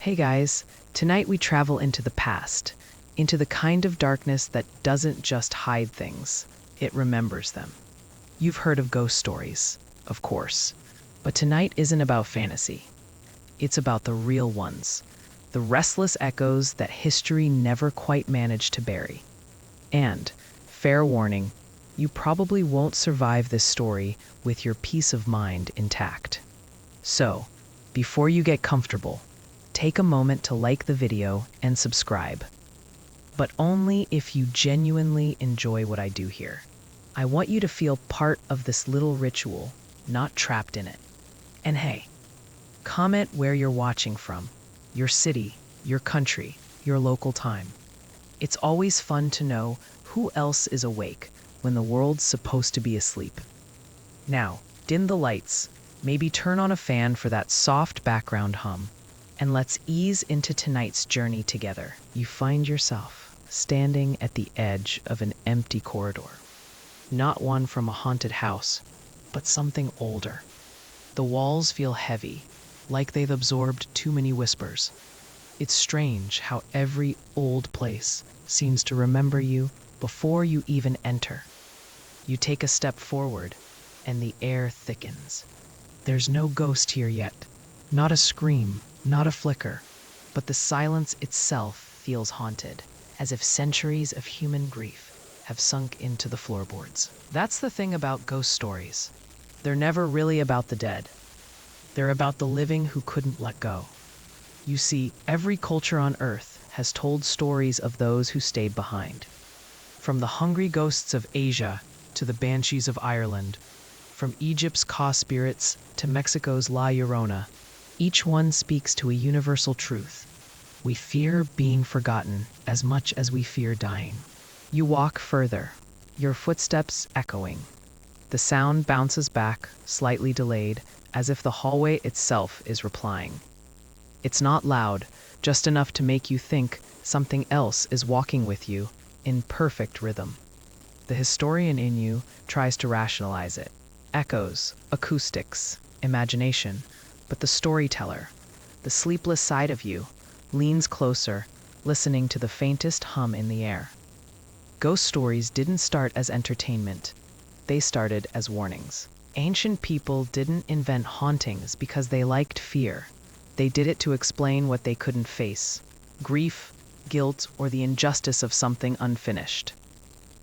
Hey guys, tonight we travel into the past, into the kind of darkness that doesn't just hide things, it remembers them. You've heard of ghost stories, of course, but tonight isn't about fantasy. It's about the real ones, the restless echoes that history never quite managed to bury. And, fair warning, you probably won't survive this story with your peace of mind intact. So, before you get comfortable, take a moment to like the video and subscribe. But only if you genuinely enjoy what I do here. I want you to feel part of this little ritual, not trapped in it. And hey, comment where you're watching from, your city, your country, your local time. It's always fun to know who else is awake when the world's supposed to be asleep. Now, dim the lights, maybe turn on a fan for that soft background hum, and let's ease into tonight's journey together. You find yourself standing at the edge of an empty corridor. Not one from a haunted house, but something older. The walls feel heavy, like they've absorbed too many whispers. It's strange how every old place seems to remember you before you even enter. You take a step forward, and the air thickens. There's no ghost here yet, not a scream, not a flicker, but the silence itself feels haunted, as if centuries of human grief have sunk into the floorboards. That's the thing about ghost stories. They're never really about the dead. They're about the living who couldn't let go. You see, every culture on Earth has told stories of those who stayed behind. From the hungry ghosts of Asia to the banshees of Ireland, from Egypt's Ka spirits to Mexico's La Llorona, each one speaks to a universal truth. We fear being forgotten as much as we fear dying. You walk further, your footsteps echoing. The sound bounces back, slightly delayed, as if the hallway itself is replying. It's not loud, just enough to make you think something else is walking with you in perfect rhythm. The historian in you tries to rationalize it. Echoes, acoustics, imagination. But the storyteller, the sleepless side of you, leans closer, listening to the faintest hum in the air. Ghost stories didn't start as entertainment. They started as warnings. Ancient people didn't invent hauntings because they liked fear. They did it to explain what they couldn't face: grief, guilt, or the injustice of something unfinished.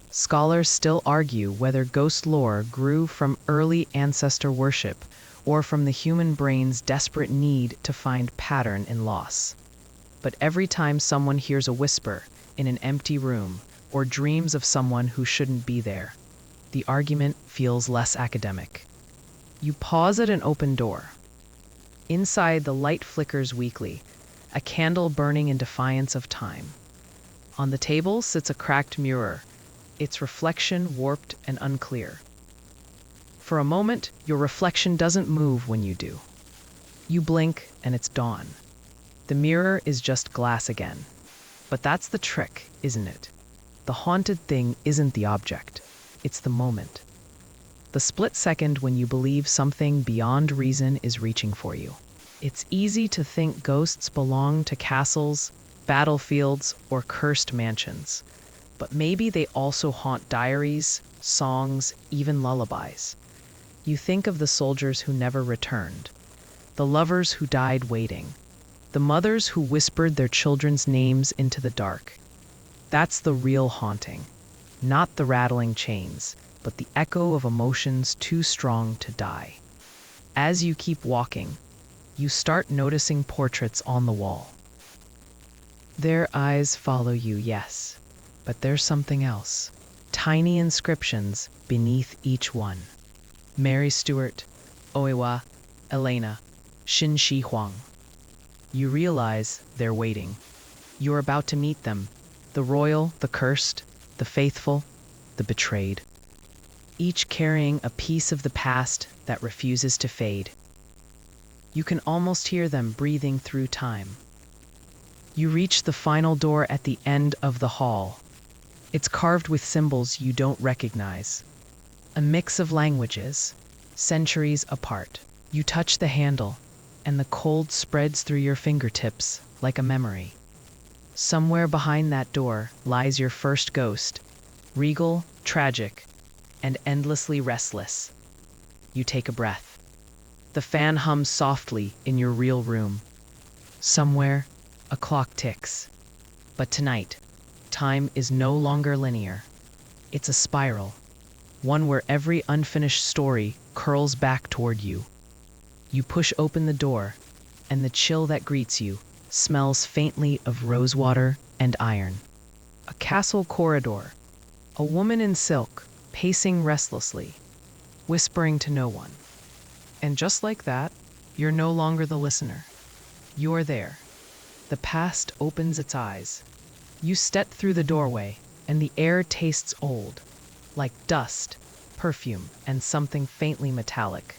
Scholars still argue whether ghost lore grew from early ancestor worship or from the human brain's desperate need to find pattern in loss. But every time someone hears a whisper in an empty room or dreams of someone who shouldn't be there, the argument feels less academic. You pause at an open door. Inside, the light flickers weakly, a candle burning in defiance of time. On the table sits a cracked mirror, its reflection warped and unclear. For a moment, your reflection doesn't move when you do. You blink, and it's dawn. The mirror is just glass again. But that's the trick, isn't it? The haunted thing isn't the object. It's the moment. The split second when you believe something beyond reason is reaching for you. It's easy to think ghosts belong to castles, battlefields, or cursed mansions. But maybe they also haunt diaries, songs, even lullabies. You think of the soldiers who never returned, the lovers who died waiting, the mothers who whispered their children's names into the dark. That's the real haunting, not the rattling chains, but the echo of emotions too strong to die. As you keep walking, you start noticing portraits on the wall. Their eyes follow you, yes, but there's something else. Tiny inscriptions beneath each one. Mary Stuart, Oiwa, Elena, Shin Shi Huang. You realize they're waiting. You're about to meet them. The royal, the cursed, the faithful, the betrayed. Each carrying a piece of the past that refuses to fade. You can almost hear them breathing through time. You reach the final door at the end of the hall. It's carved with symbols you don't recognize. A mix of languages, centuries apart. You touch the handle, and the cold spreads through your fingertips, like a memory. Somewhere behind that door lies your first ghost, regal, tragic, and endlessly restless. You take a breath. The fan hums softly in your real room. Somewhere, a clock ticks. But tonight, time is no longer linear. It's a spiral, one where every unfinished story curls back toward you. You push open the door, and the chill that greets you smells faintly of rosewater and iron. A castle corridor, a woman in silk, pacing restlessly, whispering to no one. And just like that, you're no longer the listener. You're there. The past opens its eyes. You step through the doorway, and the air tastes old, like dust, perfume, and something faintly metallic.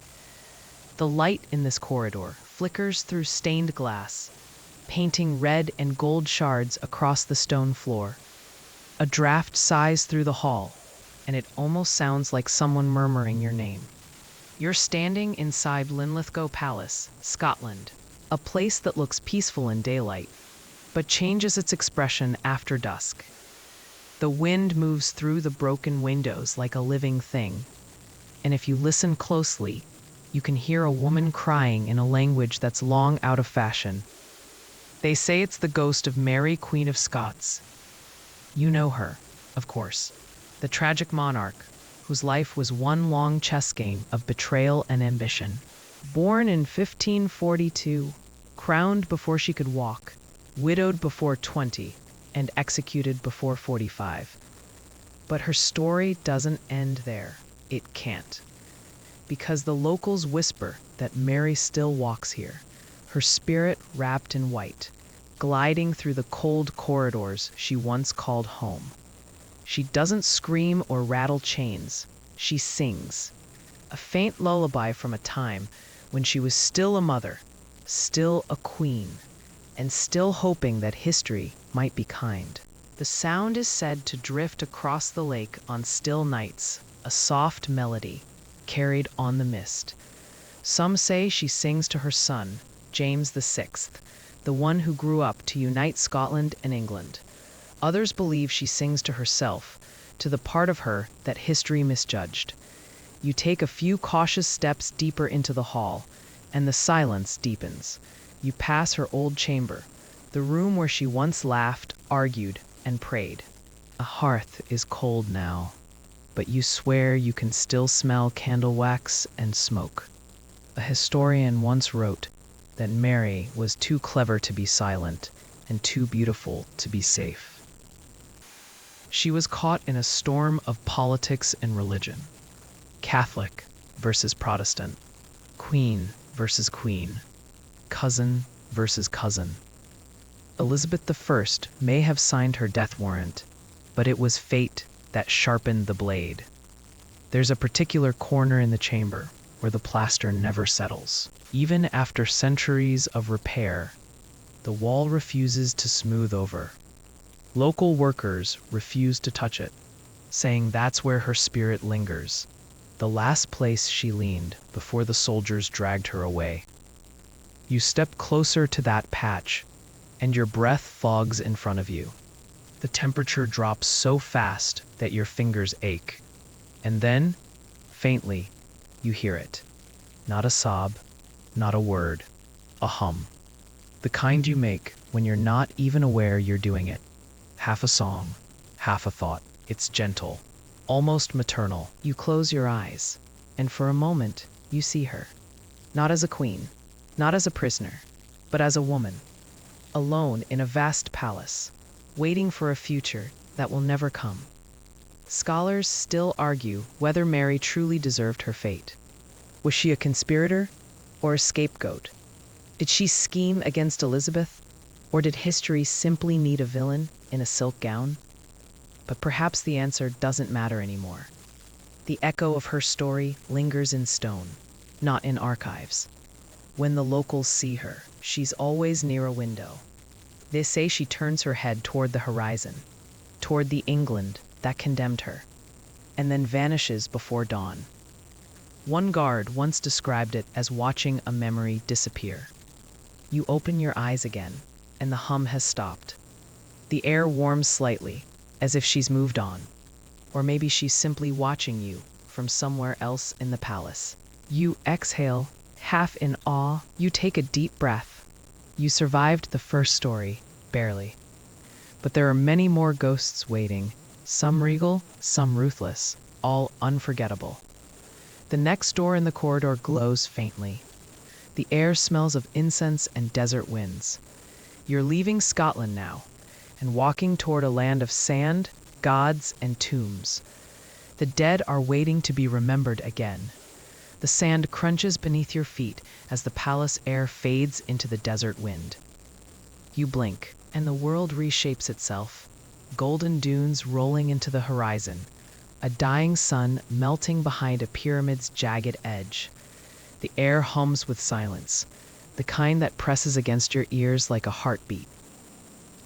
The light in this corridor flickers through stained glass, painting red and gold shards across the stone floor. A draft sighs through the hall, and it almost sounds like someone murmuring your name. You're standing inside Linlithgow Palace, Scotland, a place that looks peaceful in daylight, but changes its expression after dusk. The wind moves through the broken windows like a living thing, and if you listen closely, you can hear a woman crying in a language that's long out of fashion. They say it's the ghost of Mary, Queen of Scots. You know her, of course, the tragic monarch whose life was one long chess game of betrayal and ambition. Born in 1542, crowned before she could walk, widowed before 20, and executed before 45. But her story doesn't end there. It can't. Because the locals whisper that Mary still walks here, her spirit wrapped in white, gliding through the cold corridors she once called home. She doesn't scream or rattle chains. She sings, a faint lullaby from a time when she was still a mother, still a queen, and still hoping that history might be kind. The sound is said to drift across the lake on still nights, a soft melody, carried on the mist. Some say she sings to her son, James VI, the one who grew up to unite Scotland and England. Others believe she sings to herself, to the part of her that history misjudged. You take a few cautious steps deeper into the hall, and the silence deepens. You pass her old chamber, the room where she once laughed, argued, and prayed. A hearth is cold now, but you swear you can still smell candle wax and smoke. A historian once wrote that Mary was too clever to be silent and too beautiful to be safe. She was caught in a storm of politics and religion. Catholic versus Protestant, queen versus queen, cousin versus cousin. Elizabeth I may have signed her death warrant, but it was fate that sharpened the blade. There's a particular corner in the chamber where the plaster never settles. Even after centuries of repair, the wall refuses to smooth over. Local workers refuse to touch it, saying that's where her spirit lingers, the last place she leaned before the soldiers dragged her away. You step closer to that patch, and your breath fogs in front of you. The temperature drops so fast that your fingers ache. And then, faintly, you hear it. Not a sob, not a word, a hum. The kind you make when you're not even aware you're doing it. Half a song, half a thought. It's gentle, almost maternal. You close your eyes, and for a moment, you see her. Not as a queen, not as a prisoner, but as a woman, alone in a vast palace, waiting for a future that will never come. Scholars still argue whether Mary truly deserved her fate. Was she a conspirator or a scapegoat? Did she scheme against Elizabeth, or did history simply need a villain in a silk gown? But perhaps the answer doesn't matter anymore. The echo of her story lingers in stone, not in archives. When the locals see her, she's always near a window. They say she turns her head toward the horizon, toward the England that condemned her, and then vanishes before dawn. One guard once described it as watching a memory disappear. You open your eyes again, and the hum has stopped. The air warms slightly, as if she's moved on. Or maybe she's simply watching you from somewhere else in the palace. You exhale, half in awe. You take a deep breath. You survived the first story, barely. But there are many more ghosts waiting, some regal, some ruthless, all unforgettable. The next door in the corridor glows faintly. The air smells of incense and desert winds. You're leaving Scotland now, and walking toward a land of sand, gods, and tombs. The dead are waiting to be remembered again. The sand crunches beneath your feet as the palace air fades into the desert wind. You blink, and the world reshapes itself. Golden dunes rolling into the horizon, a dying sun melting behind a pyramid's jagged edge. The air hums with silence, the kind that presses against your ears like a heartbeat.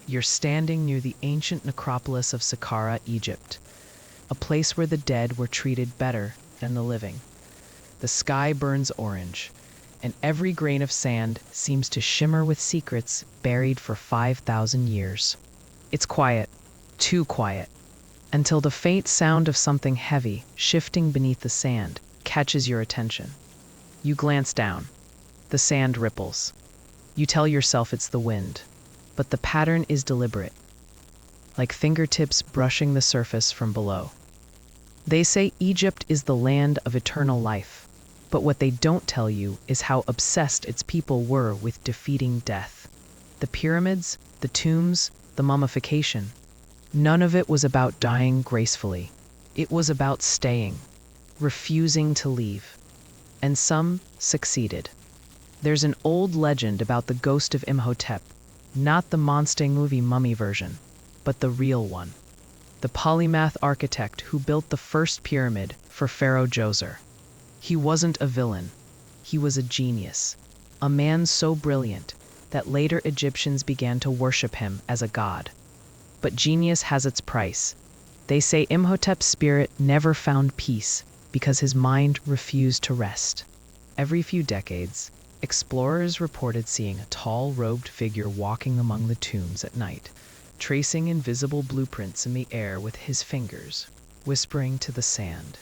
You're standing near the ancient necropolis of Saqqara, Egypt, a place where the dead were treated better than the living. The sky burns orange, and every grain of sand seems to shimmer with secrets buried for 5,000 years. It's quiet, too quiet, until the faint sound of something heavy shifting beneath the sand catches your attention. You glance down. The sand ripples. You tell yourself it's the wind, but the pattern is deliberate, like fingertips brushing the surface from below. They say Egypt is the land of eternal life, but what they don't tell you is how obsessed its people were with defeating death. The pyramids, the tombs, the mummification. None of it was about dying gracefully. It was about staying, refusing to leave. And some succeeded. There's an old legend about the ghost of Imhotep, not the monster movie mummy version, but the real one. The polymath architect who built the first pyramid for Pharaoh Djoser. He wasn't a villain. He was a genius. A man so brilliant that later Egyptians began to worship him as a god. But genius has its price. They say Imhotep's spirit never found peace because his mind refused to rest. Every few decades, explorers reported seeing a tall, robed figure walking among the tombs at night, tracing invisible blueprints in the air with his fingers, whispering to the sand.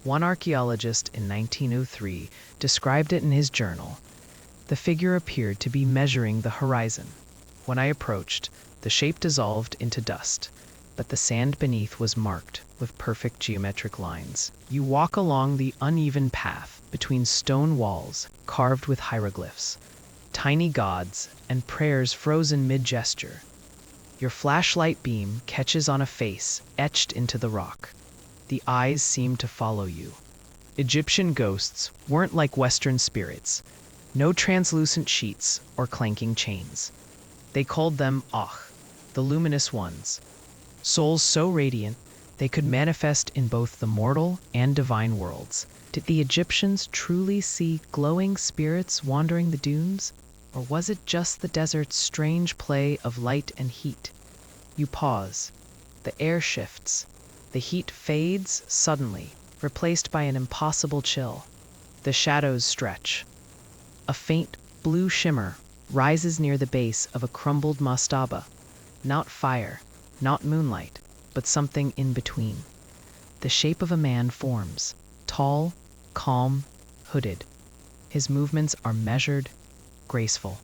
One archaeologist in 1903 described it in his journal. The figure appeared to be measuring the horizon. When I approached, the shape dissolved into dust, but the sand beneath was marked with perfect geometric lines. You walk along the uneven path between stone walls carved with hieroglyphs, tiny gods, and prayers frozen mid-gesture. Your flashlight beam catches on a face etched into the rock. The eyes seem to follow you. Egyptian ghosts weren't like Western spirits. No translucent sheets or clanking chains. They called them Ach, the luminous ones. Souls so radiant they could manifest in both the mortal and divine worlds. Did the Egyptians truly see glowing spirits wandering the dunes? Or was it just the desert's strange play of light and heat? You pause. The air shifts. The heat fades suddenly, replaced by an impossible chill. The shadows stretch. A faint blue shimmer rises near the base of a crumbled mastaba. Not fire, not moonlight, but something in between. The shape of a man forms, tall, calm, hooded. His movements are measured, graceful,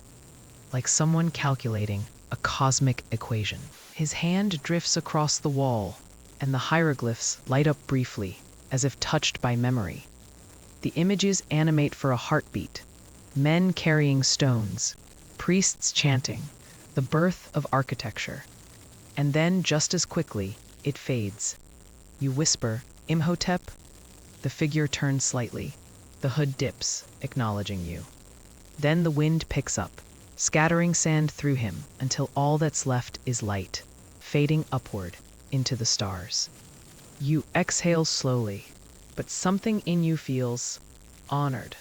like someone calculating a cosmic equation. His hand drifts across the wall, and the hieroglyphs light up briefly, as if touched by memory. The images animate for a heartbeat. Men carrying stones, priests chanting, the birth of architecture. And then, just as quickly, it fades. You whisper, "Imhotep?" The figure turns slightly. The hood dips, acknowledging you. Then the wind picks up, scattering sand through him until all that's left is light, fading upward into the stars. You exhale slowly, but something in you feels honored,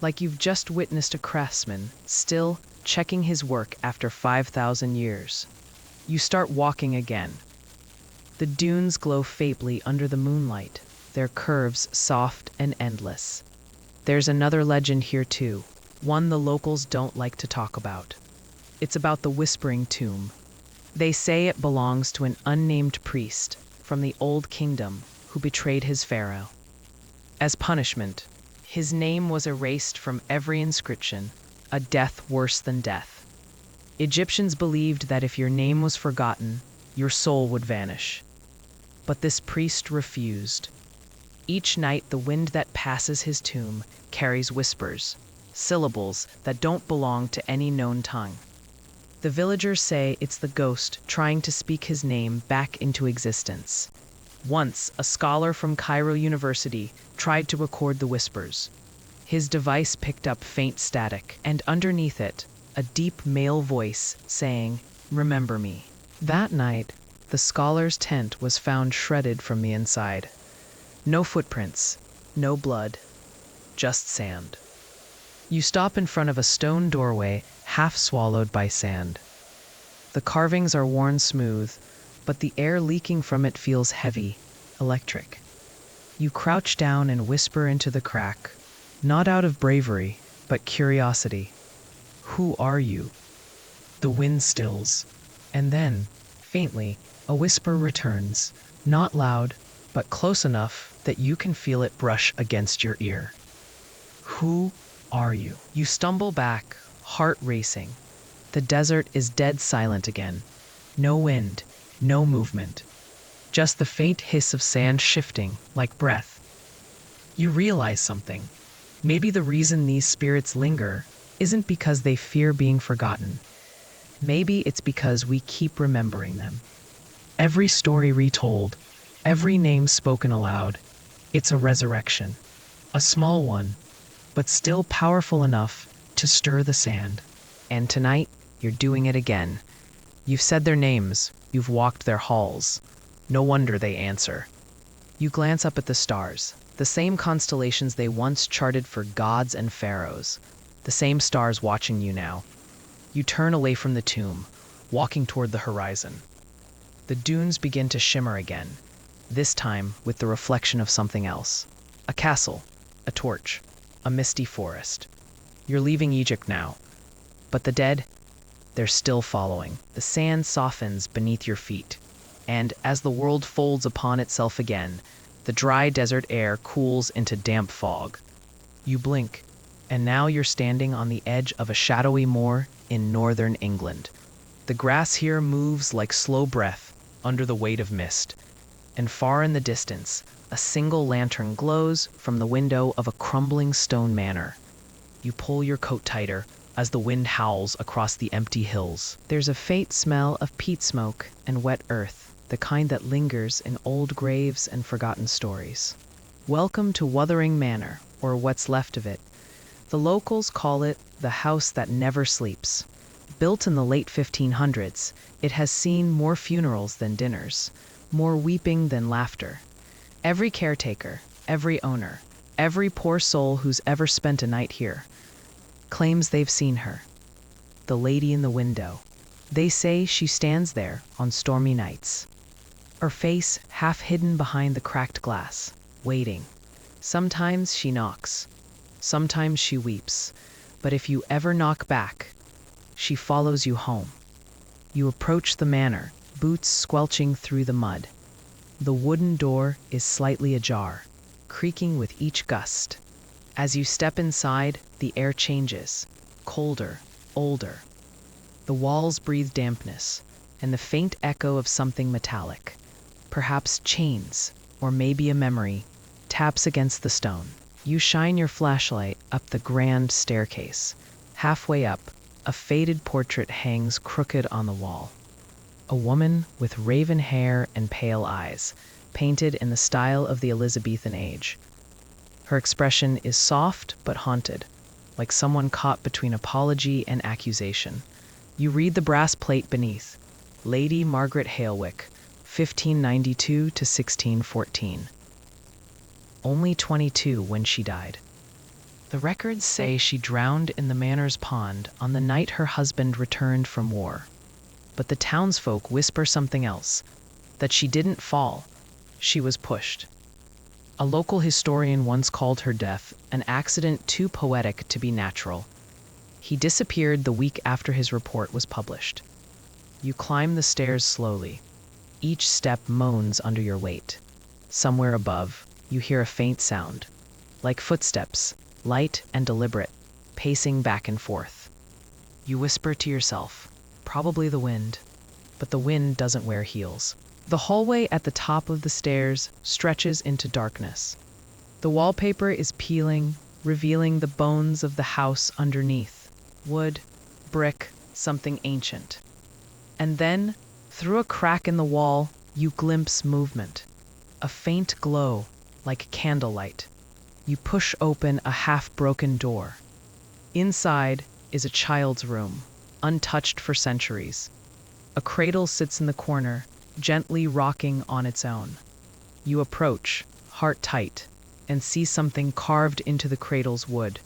like you've just witnessed a craftsman still checking his work after 5,000 years. You start walking again. The dunes glow faintly under the moonlight, their curves soft and endless. There's another legend here too, one the locals don't like to talk about. It's about the Whispering Tomb. They say it belongs to an unnamed priest from the Old Kingdom who betrayed his pharaoh. As punishment, his name was erased from every inscription, a death worse than death. Egyptians believed that if your name was forgotten, your soul would vanish. But this priest refused. Each night, the wind that passes his tomb carries whispers, syllables that don't belong to any known tongue. The villagers say it's the ghost trying to speak his name back into existence. Once, a scholar from Cairo University tried to record the whispers. His device picked up faint static, and underneath it, a deep male voice saying, "Remember me." That night, the scholar's tent was found shredded from the inside. No footprints, no blood, just sand. You stop in front of a stone doorway, half swallowed by sand. The carvings are worn smooth, but the air leaking from it feels heavy, electric. You crouch down and whisper into the crack, not out of bravery, but curiosity. "Who are you?" The wind stills, and then, faintly, a whisper returns, not loud, but close enough that you can feel it brush against your ear. "Who are you?" You stumble back, heart racing. The desert is dead silent again. No wind, no movement. Just the faint hiss of sand shifting like breath. You realize something. Maybe the reason these spirits linger isn't because they fear being forgotten. Maybe it's because we keep remembering them. Every story retold, every name spoken aloud, it's a resurrection. A small one, but still powerful enough to stir the sand. And tonight, you're doing it again. You've said their names, you've walked their halls. No wonder they answer. You glance up at the stars, the same constellations they once charted for gods and pharaohs, the same stars watching you now. You turn away from the tomb, walking toward the horizon. The dunes begin to shimmer again, this time with the reflection of something else. A castle, a torch, a misty forest. You're leaving Egypt now, but the dead, they're still following. The sand softens beneath your feet, and as the world folds upon itself again, the dry desert air cools into damp fog. You blink, and now you're standing on the edge of a shadowy moor in northern England. The grass here moves like slow breath under the weight of mist, and far in the distance, a single lantern glows from the window of a crumbling stone manor. You pull your coat tighter as the wind howls across the empty hills. There's a faint smell of peat smoke and wet earth, the kind that lingers in old graves and forgotten stories. Welcome to Wuthering Manor, or what's left of it. The locals call it the house that never sleeps. Built in the late 1500s, it has seen more funerals than dinners, more weeping than laughter. Every caretaker, every owner, every poor soul who's ever spent a night here claims they've seen her. The lady in the window. They say she stands there on stormy nights, her face half hidden behind the cracked glass, waiting. Sometimes she knocks, sometimes she weeps, but if you ever knock back, she follows you home. You approach the manor, boots squelching through the mud. The wooden door is slightly ajar, creaking with each gust. As you step inside, the air changes, colder, older. The walls breathe dampness, and the faint echo of something metallic, perhaps chains, or maybe a memory, taps against the stone. You shine your flashlight up the grand staircase. Halfway up, a faded portrait hangs crooked on the wall. A woman with raven hair and pale eyes, painted in the style of the Elizabethan age. Her expression is soft but haunted, like someone caught between apology and accusation. You read the brass plate beneath, Lady Margaret Hailwick, 1592 to 1614. Only 22 when she died. The records say she drowned in the manor's pond on the night her husband returned from war. But the townsfolk whisper something else, that she didn't fall, she was pushed. A local historian once called her death an accident too poetic to be natural. He disappeared the week after his report was published. You climb the stairs slowly. Each step moans under your weight. Somewhere above, you hear a faint sound, like footsteps, light and deliberate, pacing back and forth. You whisper to yourself, probably the wind, but the wind doesn't wear heels. The hallway at the top of the stairs stretches into darkness. The wallpaper is peeling, revealing the bones of the house underneath. Wood, brick, something ancient. And then, through a crack in the wall, you glimpse movement. A faint glow, like candlelight. You push open a half-broken door. Inside is a child's room, untouched for centuries. A cradle sits in the corner, gently rocking on its own. You approach, heart tight, and see something carved into the cradle's wood.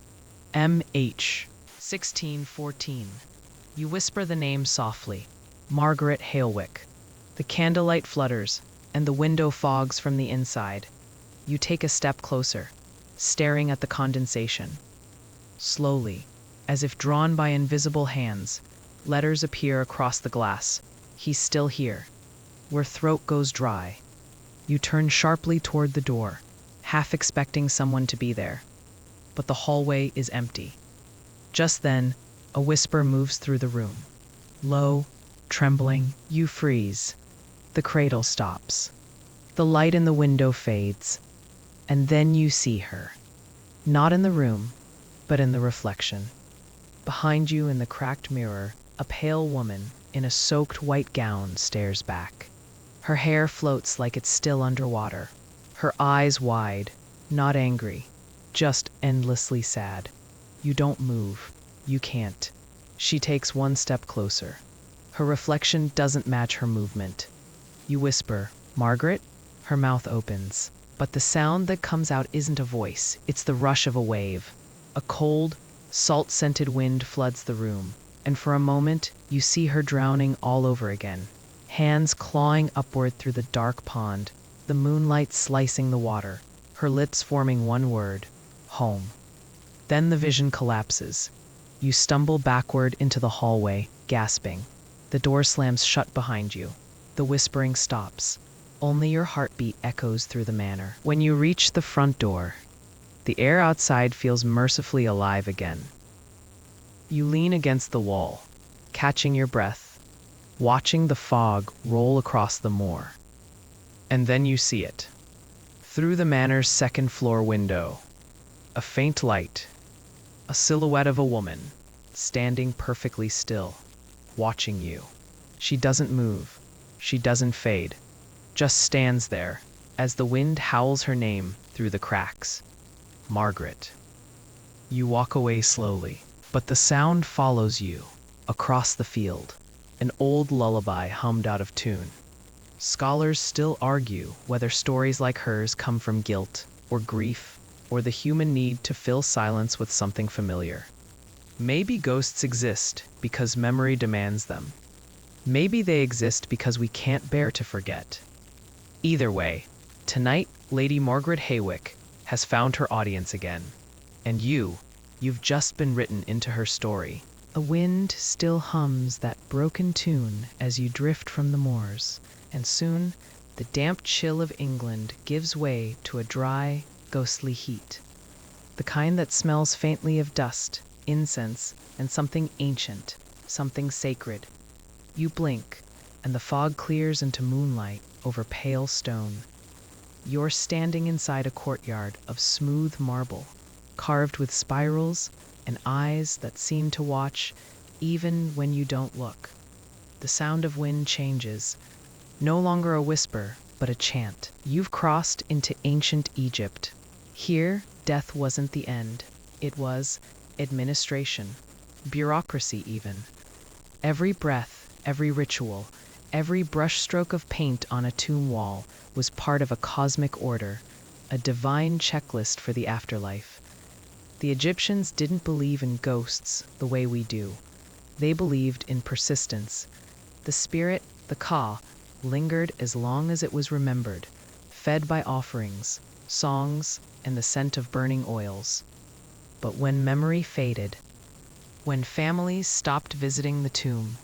M.H. 1614. You whisper the name softly. Margaret Hailwick. The candlelight flutters, and the window fogs from the inside. You take a step closer, staring at the condensation. Slowly, as if drawn by invisible hands, letters appear across the glass. He's still here. Your throat goes dry. You turn sharply toward the door, half expecting someone to be there. But the hallway is empty. Just then, a whisper moves through the room. Low, trembling, you freeze. The cradle stops. The light in the window fades. And then you see her. Not in the room, but in the reflection. Behind you in the cracked mirror, a pale woman in a soaked white gown stares back. Her hair floats like it's still underwater. Her eyes wide, not angry, just endlessly sad. You don't move. You can't. She takes one step closer. Her reflection doesn't match her movement. You whisper, "Margaret?" Her mouth opens. But the sound that comes out isn't a voice. It's the rush of a wave. A cold, salt-scented wind floods the room. And for a moment, you see her drowning all over again. Hands clawing upward through the dark pond, the moonlight slicing the water, her lips forming one word, home. Then the vision collapses. You stumble backward into the hallway, gasping. The door slams shut behind you. The whispering stops. Only your heartbeat echoes through the manor. When you reach the front door, the air outside feels mercifully alive again. You lean against the wall, catching your breath, watching the fog roll across the moor. And then you see it. Through the manor's second-floor window, a faint light, a silhouette of a woman, standing perfectly still, watching you. She doesn't move. She doesn't fade. Just stands there, as the wind howls her name through the cracks. Margaret. You walk away slowly, but the sound follows you, across the field, an old lullaby hummed out of tune. Scholars still argue whether stories like hers come from guilt, or grief, or the human need to fill silence with something familiar. Maybe ghosts exist because memory demands them. Maybe they exist because we can't bear to forget. Either way, tonight, Lady Margaret Hailwick has found her audience again. And you've just been written into her story. A wind still hums that broken tune as you drift from the moors, and soon the damp chill of England gives way to a dry, ghostly heat. The kind that smells faintly of dust, incense, and something ancient, something sacred. You blink, and the fog clears into moonlight over pale stone. You're standing inside a courtyard of smooth marble, carved with spirals and eyes that seem to watch even when you don't look. The sound of wind changes, no longer a whisper, but a chant. You've crossed into ancient Egypt. Here, death wasn't the end. It was administration, bureaucracy even. Every breath, every ritual, every brushstroke of paint on a tomb wall was part of a cosmic order, a divine checklist for the afterlife. The Egyptians didn't believe in ghosts the way we do. They believed in persistence. The spirit, the Ka, lingered as long as it was remembered, fed by offerings, songs, and the scent of burning oils. But when memory faded, when families stopped visiting the tomb.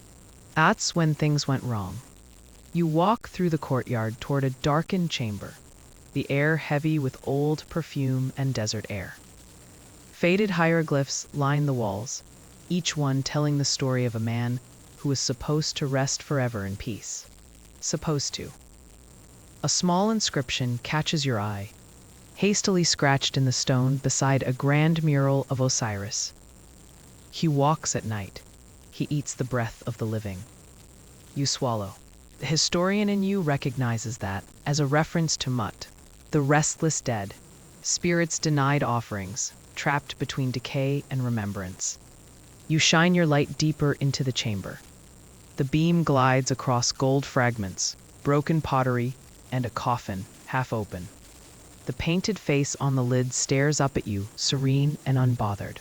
That's when things went wrong. You walk through the courtyard toward a darkened chamber, the air heavy with old perfume and desert air. Faded hieroglyphs line the walls, each one telling the story of a man who was supposed to rest forever in peace. Supposed to. A small inscription catches your eye, hastily scratched in the stone beside a grand mural of Osiris. He walks at night. He eats the breath of the living. You swallow. The historian in you recognizes that as a reference to Mut, the restless dead, spirits denied offerings, trapped between decay and remembrance. You shine your light deeper into the chamber. The beam glides across gold fragments, broken pottery, and a coffin, half open. The painted face on the lid stares up at you, serene and unbothered.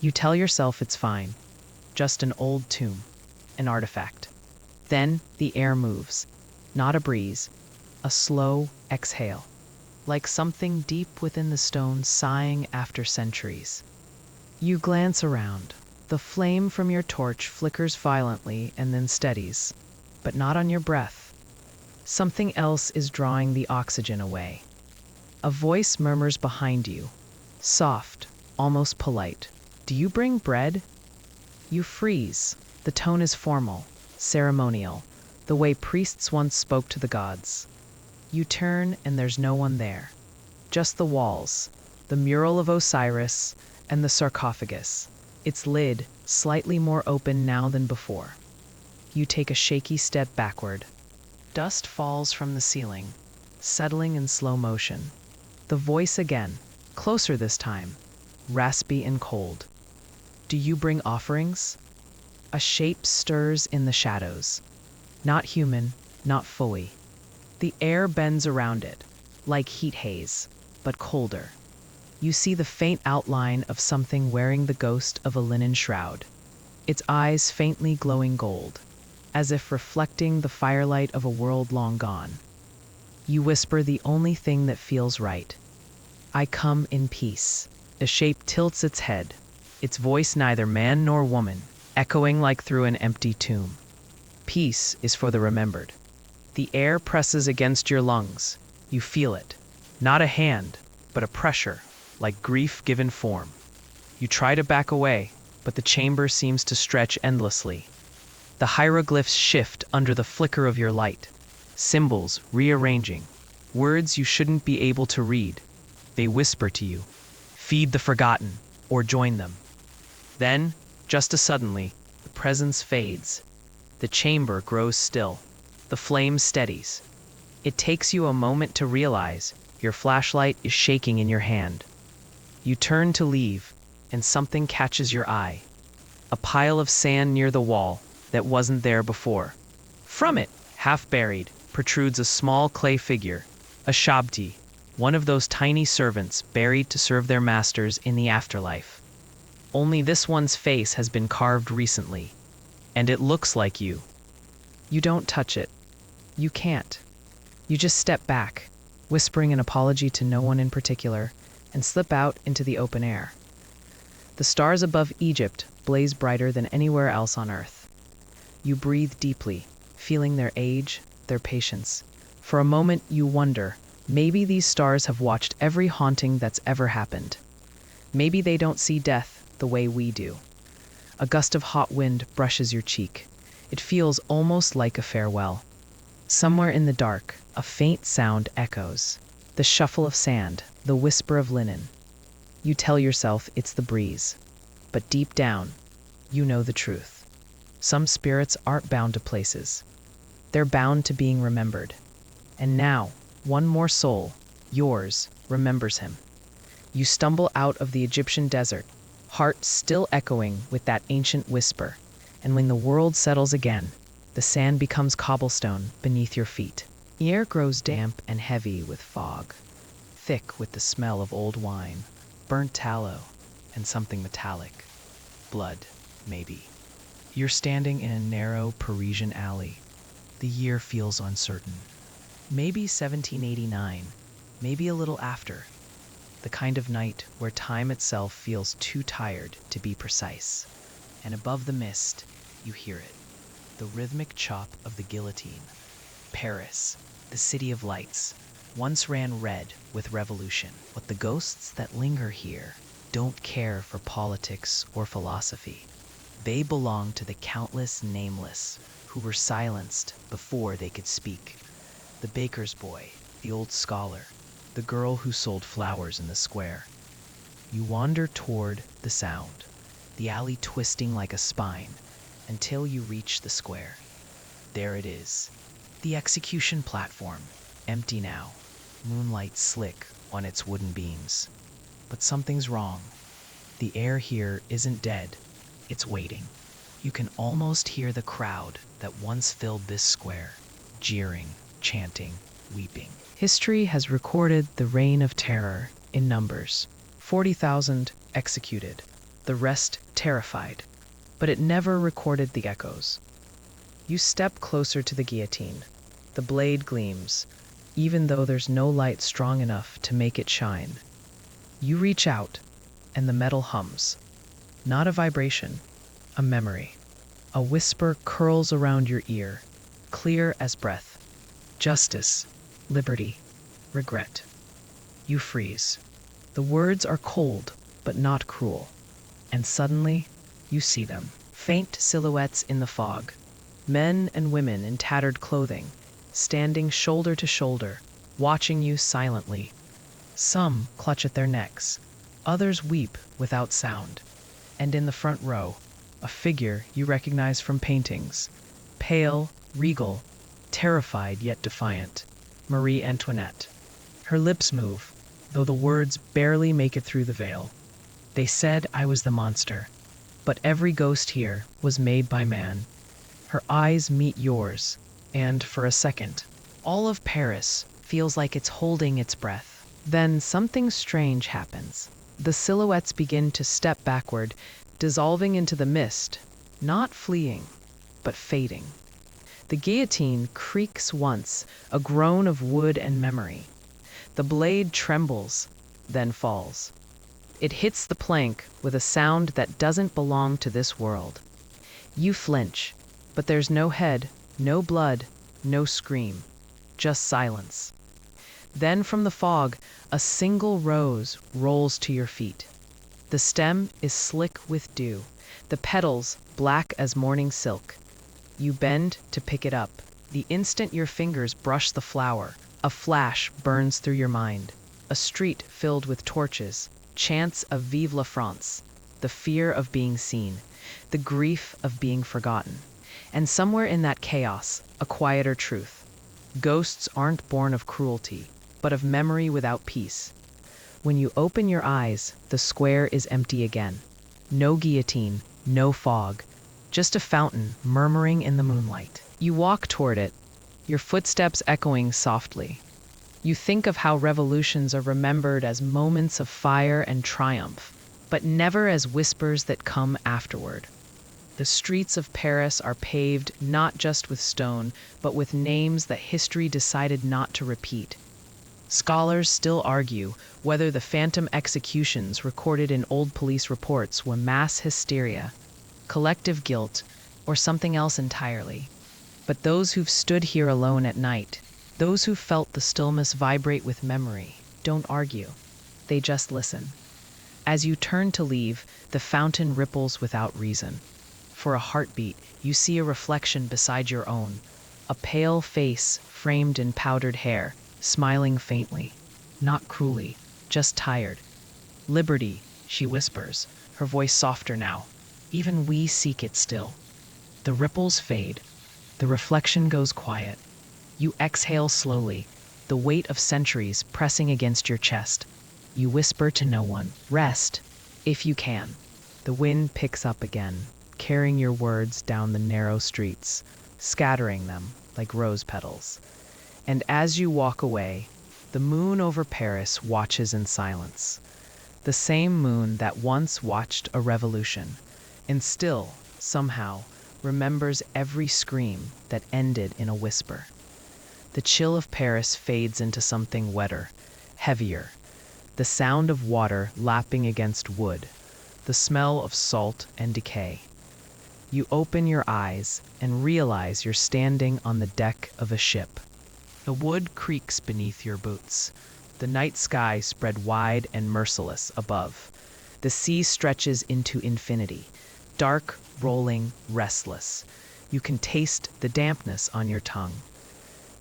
You tell yourself it's fine, just an old tomb, an artifact. Then the air moves, not a breeze, a slow exhale, like something deep within the stone sighing after centuries. You glance around. The flame from your torch flickers violently and then steadies, but not on your breath. Something else is drawing the oxygen away. A voice murmurs behind you, soft, almost polite. Do you bring bread? You freeze. The tone is formal, ceremonial, the way priests once spoke to the gods. You turn and there's no one there. Just the walls, the mural of Osiris, and the sarcophagus, its lid slightly more open now than before. You take a shaky step backward. Dust falls from the ceiling, settling in slow motion. The voice again, closer this time, raspy and cold. Do you bring offerings? A shape stirs in the shadows. Not human, not fully. The air bends around it, like heat haze, but colder. You see the faint outline of something wearing the ghost of a linen shroud, its eyes faintly glowing gold, as if reflecting the firelight of a world long gone. You whisper the only thing that feels right. I come in peace. The shape tilts its head, its voice neither man nor woman, echoing like through an empty tomb. Peace is for the remembered. The air presses against your lungs. You feel it. Not a hand, but a pressure, like grief given form. You try to back away, but the chamber seems to stretch endlessly. The hieroglyphs shift under the flicker of your light. Symbols rearranging. Words you shouldn't be able to read. They whisper to you. Feed the forgotten, or join them. Then, just as suddenly, the presence fades. The chamber grows still. The flame steadies. It takes you a moment to realize your flashlight is shaking in your hand. You turn to leave, and something catches your eye. A pile of sand near the wall that wasn't there before. From it, half buried, protrudes a small clay figure, a shabti, one of those tiny servants buried to serve their masters in the afterlife. Only this one's face has been carved recently, and it looks like you. You don't touch it. You can't. You just step back, whispering an apology to no one in particular, and slip out into the open air. The stars above Egypt blaze brighter than anywhere else on earth. You breathe deeply, feeling their age, their patience. For a moment, you wonder, maybe these stars have watched every haunting that's ever happened. Maybe they don't see death the way we do. A gust of hot wind brushes your cheek. It feels almost like a farewell. Somewhere in the dark, a faint sound echoes. The shuffle of sand, the whisper of linen. You tell yourself it's the breeze. But deep down, you know the truth. Some spirits aren't bound to places. They're bound to being remembered. And now, one more soul, yours, remembers him. You stumble out of the Egyptian desert, heart still echoing with that ancient whisper. And when the world settles again, the sand becomes cobblestone beneath your feet. The air grows damp and heavy with fog, thick with the smell of old wine, burnt tallow, and something metallic. Blood, maybe. You're standing in a narrow Parisian alley. The year feels uncertain. Maybe 1789, maybe a little after. The kind of night where time itself feels too tired to be precise. and above the mist, you hear it, the rhythmic chop of the guillotine. Paris, the city of lights, once ran red with revolution, but the ghosts that linger here don't care for politics or philosophy. They belong to the countless nameless who were silenced before they could speak. The baker's boy, the old scholar, the girl who sold flowers in the square. You wander toward the sound, the alley twisting like a spine, until you reach the square. There it is, the execution platform, empty now, moonlight slick on its wooden beams. But something's wrong. The air here isn't dead, it's waiting. You can almost hear the crowd that once filled this square, jeering, chanting, weeping. History has recorded the reign of terror in numbers. 40,000 executed, the rest terrified, but it never recorded the echoes. You step closer to the guillotine. The blade gleams, even though there's no light strong enough to make it shine. You reach out, and the metal hums. Not a vibration, a memory. A whisper curls around your ear, clear as breath. Justice, liberty, regret. You freeze. The words are cold, but not cruel. And suddenly, you see them. Faint silhouettes in the fog. Men and women in tattered clothing, standing shoulder to shoulder, watching you silently. Some clutch at their necks. Others weep without sound. And in the front row, a figure you recognize from paintings. Pale, regal, terrified yet defiant. Marie Antoinette. Her lips move, though the words barely make it through the veil. They said I was the monster, but every ghost here was made by man. Her eyes meet yours, and for a second, all of Paris feels like it's holding its breath. Then something strange happens. The silhouettes begin to step backward, dissolving into the mist, not fleeing, but fading. The guillotine creaks once, a groan of wood and memory. The blade trembles, then falls. It hits the plank with a sound that doesn't belong to this world. You flinch, but there's no head, no blood, no scream, just silence. Then from the fog, a single rose rolls to your feet. The stem is slick with dew, the petals black as morning silk. You bend to pick it up. The instant your fingers brush the flower, a flash burns through your mind. A street filled with torches, chants of Vive la France, the fear of being seen, the grief of being forgotten. And somewhere in that chaos, a quieter truth. Ghosts aren't born of cruelty, but of memory without peace. When you open your eyes, the square is empty again. No guillotine, no fog, just a fountain murmuring in the moonlight. You walk toward it, your footsteps echoing softly. You think of how revolutions are remembered as moments of fire and triumph, but never as whispers that come afterward. The streets of Paris are paved not just with stone, but with names that history decided not to repeat. Scholars still argue whether the phantom executions recorded in old police reports were mass hysteria, collective guilt, or something else entirely. But those who've stood here alone at night, those who felt the stillness vibrate with memory, don't argue. They just listen. As you turn to leave, the fountain ripples without reason. For a heartbeat, you see a reflection beside your own, a pale face framed in powdered hair, smiling faintly, not cruelly, just tired. Liberty, she whispers, her voice softer now. Even we seek it still. The ripples fade. The reflection goes quiet. You exhale slowly, the weight of centuries pressing against your chest. You whisper to no one, rest, if you can. The wind picks up again, carrying your words down the narrow streets, scattering them like rose petals. And as you walk away, the moon over Paris watches in silence. The same moon that once watched a revolution, and still, somehow, remembers every scream that ended in a whisper. The chill of Paris fades into something wetter, heavier. The sound of water lapping against wood, the smell of salt and decay. You open your eyes and realize you're standing on the deck of a ship. The wood creaks beneath your boots. The night sky spread wide and merciless above. The sea stretches into infinity, dark, rolling, restless. You can taste the dampness on your tongue.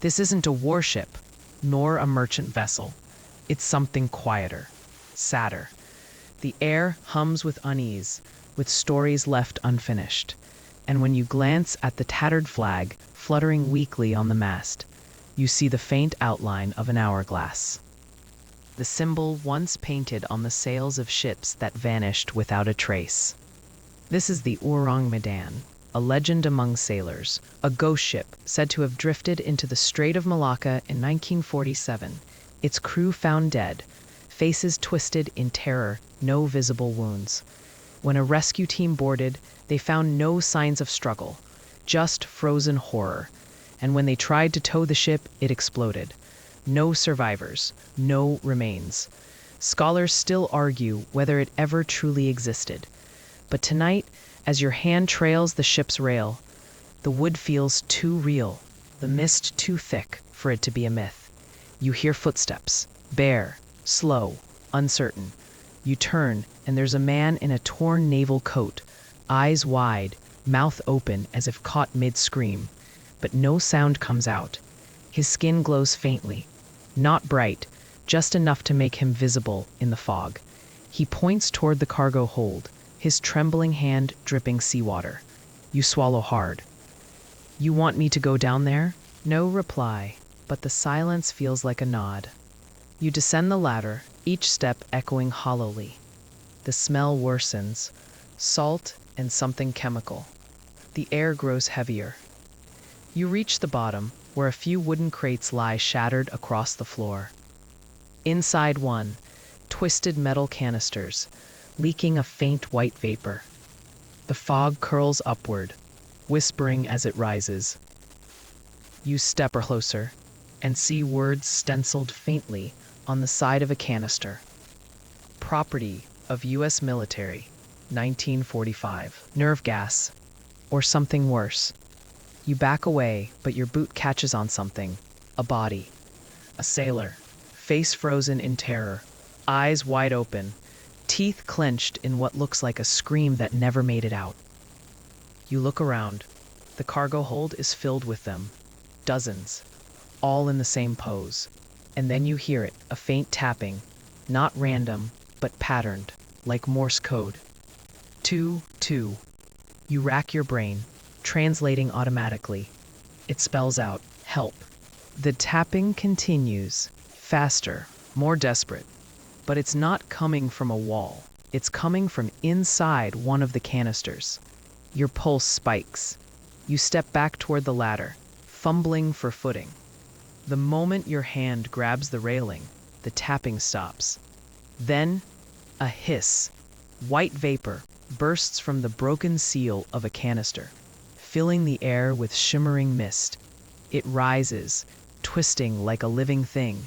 This isn't a warship, nor a merchant vessel. It's something quieter, sadder. The air hums with unease, with stories left unfinished. And when you glance at the tattered flag fluttering weakly on the mast, you see the faint outline of an hourglass. The symbol once painted on the sails of ships that vanished without a trace. This is the Orang Medan, a legend among sailors, a ghost ship said to have drifted into the Strait of Malacca in 1947, its crew found dead, faces twisted in terror, no visible wounds. When a rescue team boarded, they found no signs of struggle, just frozen horror. And when they tried to tow the ship, it exploded. No survivors, no remains. Scholars still argue whether it ever truly existed. But tonight, as your hand trails the ship's rail, the wood feels too real, the mist too thick for it to be a myth. You hear footsteps, bare, slow, uncertain. You turn, and there's a man in a torn naval coat, eyes wide, mouth open as if caught mid-scream. But no sound comes out. His skin glows faintly, not bright, just enough to make him visible in the fog. He points toward the cargo hold, his trembling hand dripping seawater. You swallow hard. "You want me to go down there?" No reply, but the silence feels like a nod. You descend the ladder, each step echoing hollowly. The smell worsens, salt and something chemical. The air grows heavier. You reach the bottom, where a few wooden crates lie shattered across the floor. Inside one, twisted metal canisters, leaking a faint white vapor. The fog curls upward, whispering as it rises. You step closer and see words stenciled faintly on the side of a canister. Property of U.S. military, 1945. Nerve gas, or something worse. You back away, but your boot catches on something. A body. A sailor, face frozen in terror, eyes wide open, teeth clenched in what looks like a scream that never made it out. You look around. The cargo hold is filled with them. Dozens. All in the same pose. And then you hear it, a faint tapping. Not random, but patterned, like Morse code. 2, 2. You rack your brain, translating automatically. It spells out, help. The tapping continues, faster, more desperate. But it's not coming from a wall. It's coming from inside one of the canisters. Your pulse spikes. You step back toward the ladder, fumbling for footing. The moment your hand grabs the railing, the tapping stops. Then, a hiss. White vapor bursts from the broken seal of a canister, filling the air with shimmering mist. It rises, twisting like a living thing,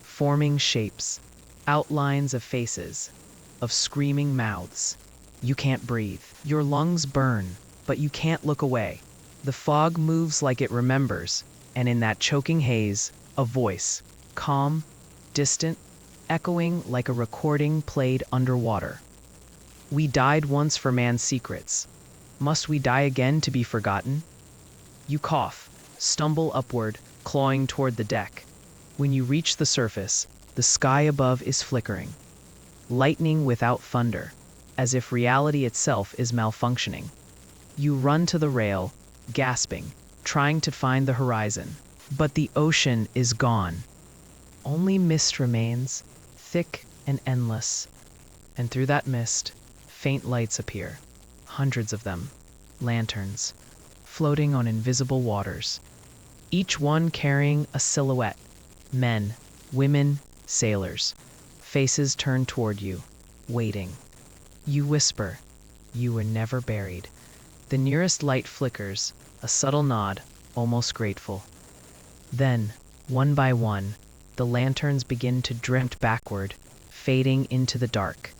forming shapes, outlines of faces, of screaming mouths. You can't breathe. Your lungs burn, but you can't look away. The fog moves like it remembers, and in that choking haze, a voice, calm, distant, echoing like a recording played underwater. We died once for man's secrets. Must we die again to be forgotten? You cough, stumble upward, clawing toward the deck. When you reach the surface, the sky above is flickering. Lightning without thunder, as if reality itself is malfunctioning. You run to the rail, gasping, trying to find the horizon. But the ocean is gone. Only mist remains, thick and endless. And through that mist, faint lights appear. Hundreds of them, lanterns, floating on invisible waters. Each one carrying a silhouette. Men, women, sailors. Faces turned toward you, waiting. You whisper, "You were never buried." The nearest light flickers, a subtle nod, almost grateful. Then, one by one, the lanterns begin to drift backward, fading into the dark.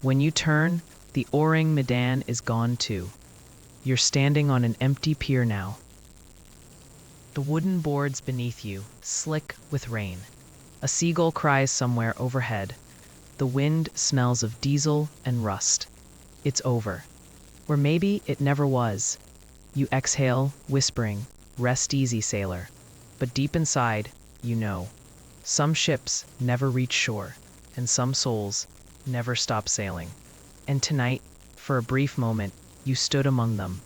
When you turn, the Orang Medan is gone too. You're standing on an empty pier now. The wooden boards beneath you, slick with rain. A seagull cries somewhere overhead. The wind smells of diesel and rust. It's over. Or maybe it never was. You exhale, whispering, "Rest easy, sailor." But deep inside, you know. Some ships never reach shore, and some souls never stop sailing. And tonight, for a brief moment, you stood among them.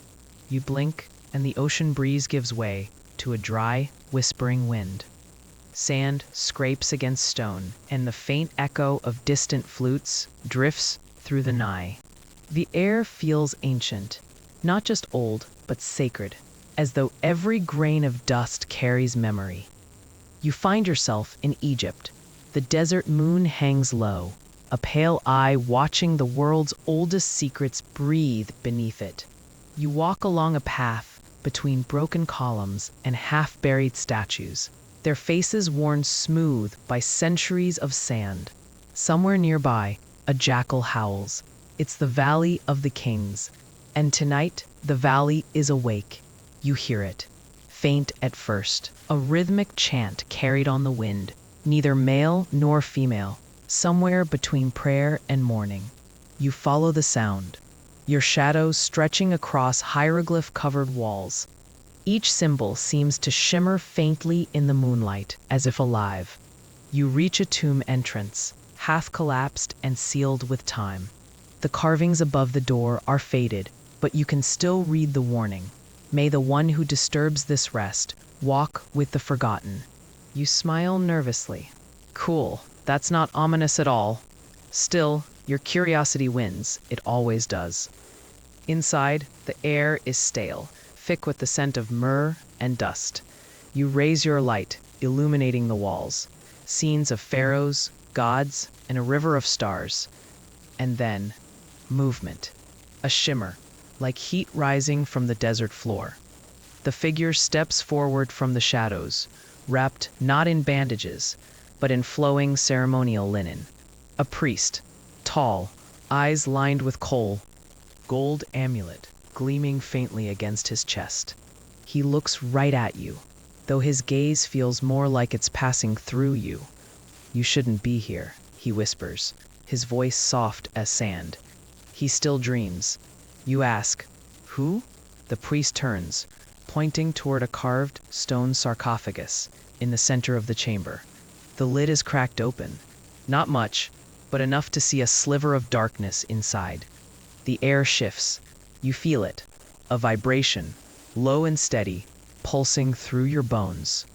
You blink, and the ocean breeze gives way to a dry, whispering wind. Sand scrapes against stone, and the faint echo of distant flutes drifts through the night. The air feels ancient, not just old, but sacred, as though every grain of dust carries memory. You find yourself in Egypt. The desert moon hangs low, a pale eye watching the world's oldest secrets breathe beneath it. You walk along a path between broken columns and half-buried statues, their faces worn smooth by centuries of sand. Somewhere nearby, a jackal howls. It's the Valley of the Kings, and tonight the valley is awake. You hear it, faint at first, a rhythmic chant carried on the wind, neither male nor female, somewhere between prayer and mourning. You follow the sound, your shadows stretching across hieroglyph-covered walls. Each symbol seems to shimmer faintly in the moonlight, as if alive. You reach a tomb entrance, half collapsed and sealed with time. The carvings above the door are faded, but you can still read the warning. May the one who disturbs this rest walk with the forgotten. You smile nervously. Cool, that's not ominous at all. Still, your curiosity wins. It always does. Inside, the air is stale, thick with the scent of myrrh and dust. You raise your light, illuminating the walls. Scenes of pharaohs, gods, and a river of stars. And then, movement. A shimmer, like heat rising from the desert floor. The figure steps forward from the shadows, wrapped not in bandages, but in flowing ceremonial linen. A priest, tall, eyes lined with kohl, gold amulet gleaming faintly against his chest. He looks right at you, though his gaze feels more like it's passing through you. "You shouldn't be here," he whispers, his voice soft as sand. He still dreams. You ask, "Who?" The priest turns, pointing toward a carved stone sarcophagus in the center of the chamber. The lid is cracked open. Not much, but enough to see a sliver of darkness inside. The air shifts. You feel it. A vibration, low and steady, pulsing through your bones.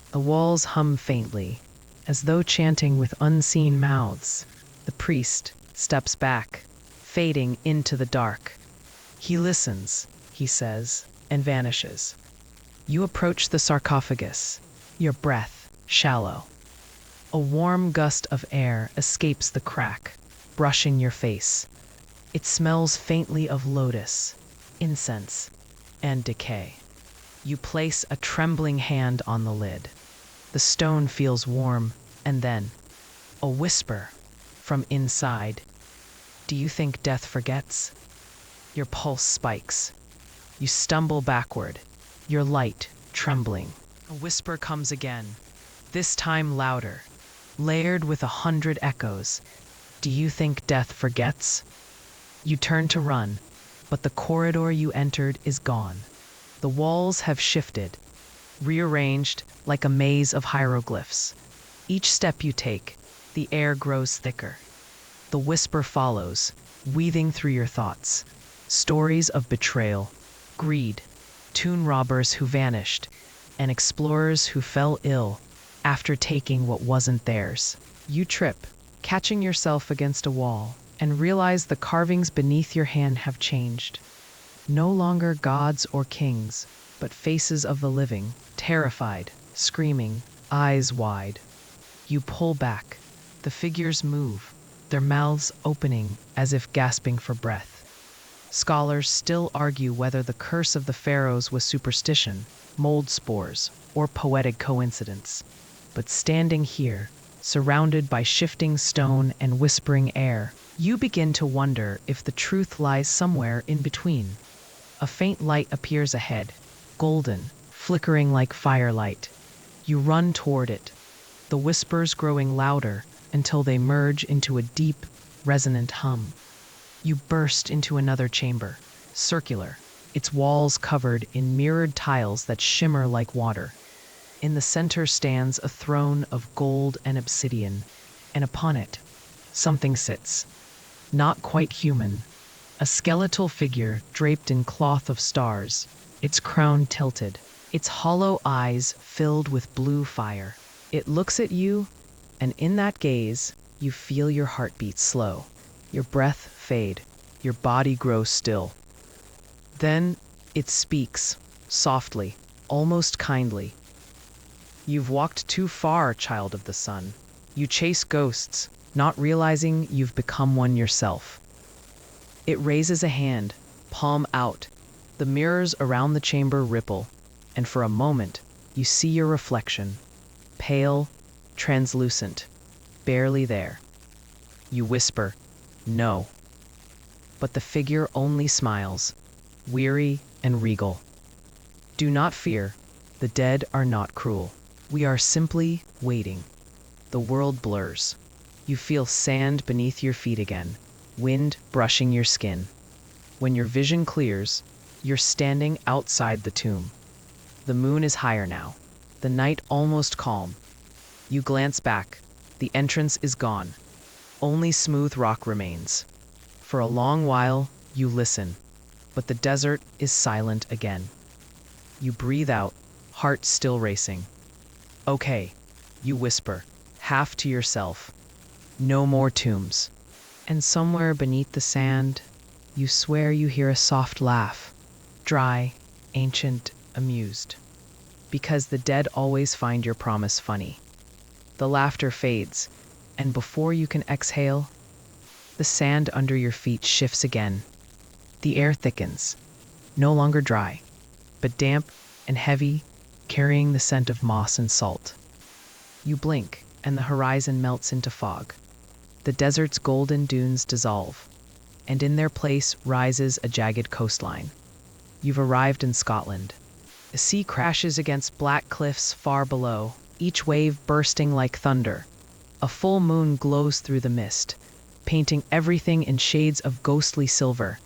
The walls hum faintly, as though chanting with unseen mouths. The priest steps back, fading into the dark. He listens, he says, and vanishes. You approach the sarcophagus, your breath shallow. A warm gust of air escapes the crack, brushing your face. It smells faintly of lotus, incense, and decay. You place a trembling hand on the lid. The stone feels warm, and then a whisper from inside. "Do you think death forgets?" Your pulse spikes. You stumble backward, your light trembling. A whisper comes again, this time louder, layered with 100 echoes. "Do you think death forgets?" You turn to run, but the corridor you entered is gone. The walls have shifted, rearranged like a maze of hieroglyphs. Each step you take, the air grows thicker. The whisper follows, weaving through your thoughts. Stories of betrayal, greed, tomb robbers who vanished, and explorers who fell ill after taking what wasn't theirs. You trip, catching yourself against a wall, and realize the carvings beneath your hand have changed. No longer gods or kings, but faces of the living, terrified, screaming, eyes wide. You pull back. The figures move, their mouths opening as if gasping for breath. Scholars still argue whether the curse of the pharaohs was superstition, mold spores, or poetic coincidence. But standing here, surrounded by shifting stone and whispering air, you begin to wonder if the truth lies somewhere in between. A faint light appears ahead, golden, flickering like firelight. You run toward it, the whispers growing louder until they merge into a deep, resonant hum. You burst into another chamber, circular, its walls covered in mirrored tiles that shimmer like water. In the center stands a throne of gold and obsidian, and upon it, something sits. Not quite human. A skeletal figure draped in cloth of stars, its crown tilted, its hollow eyes filled with blue fire. It looks at you, and in that gaze, you feel your heartbeat slow, your breath fade, your body grow still. Then it speaks, softly, almost kindly. You've walked too far, child of the sun. You chase ghosts, not realizing you've become one yourself. It raises a hand, palm out. The mirrors around the chamber ripple, and for a moment, you see your reflection, pale, translucent, barely there. You whisper, "No." But the figure only smiles, weary and regal. Do not fear, the dead are not cruel. We are simply waiting. The world blurs. You feel sand beneath your feet again, wind brushing your skin. When your vision clears, you're standing outside the tomb. The moon is higher now, the night almost calm. You glance back. The entrance is gone. Only smooth rock remains. For a long while, you listen, but the desert is silent again. You breathe out, heart still racing. "Okay," you whisper, half to yourself. "No more tombs." And somewhere beneath the sand, you swear you hear a soft laugh, dry, ancient, amused. Because the dead always find your promise funny. The laughter fades, and before you can exhale, the sand under your feet shifts again. The air thickens, no longer dry, but damp and heavy, carrying the scent of moss and salt. You blink, and the horizon melts into fog. The desert's golden dunes dissolve, and in their place rises a jagged coastline. You've arrived in Scotland. The sea crashes against black cliffs far below, each wave bursting like thunder. A full moon glows through the mist, painting everything in shades of ghostly silver.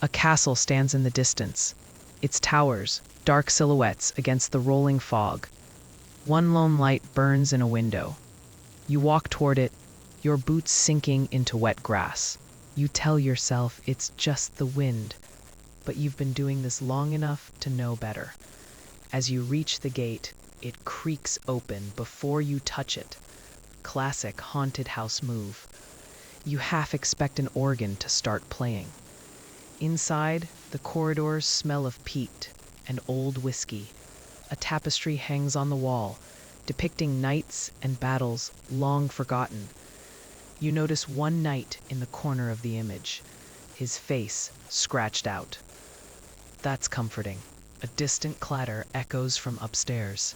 A castle stands in the distance, its towers, dark silhouettes against the rolling fog. One lone light burns in a window. You walk toward it, your boots sinking into wet grass. You tell yourself it's just the wind, but you've been doing this long enough to know better. As you reach the gate, it creaks open before you touch it. Classic haunted house move. You half expect an organ to start playing. Inside, the corridors smell of peat and old whiskey. A tapestry hangs on the wall, depicting knights and battles long forgotten. You notice one knight in the corner of the image, his face scratched out. That's comforting. A distant clatter echoes from upstairs.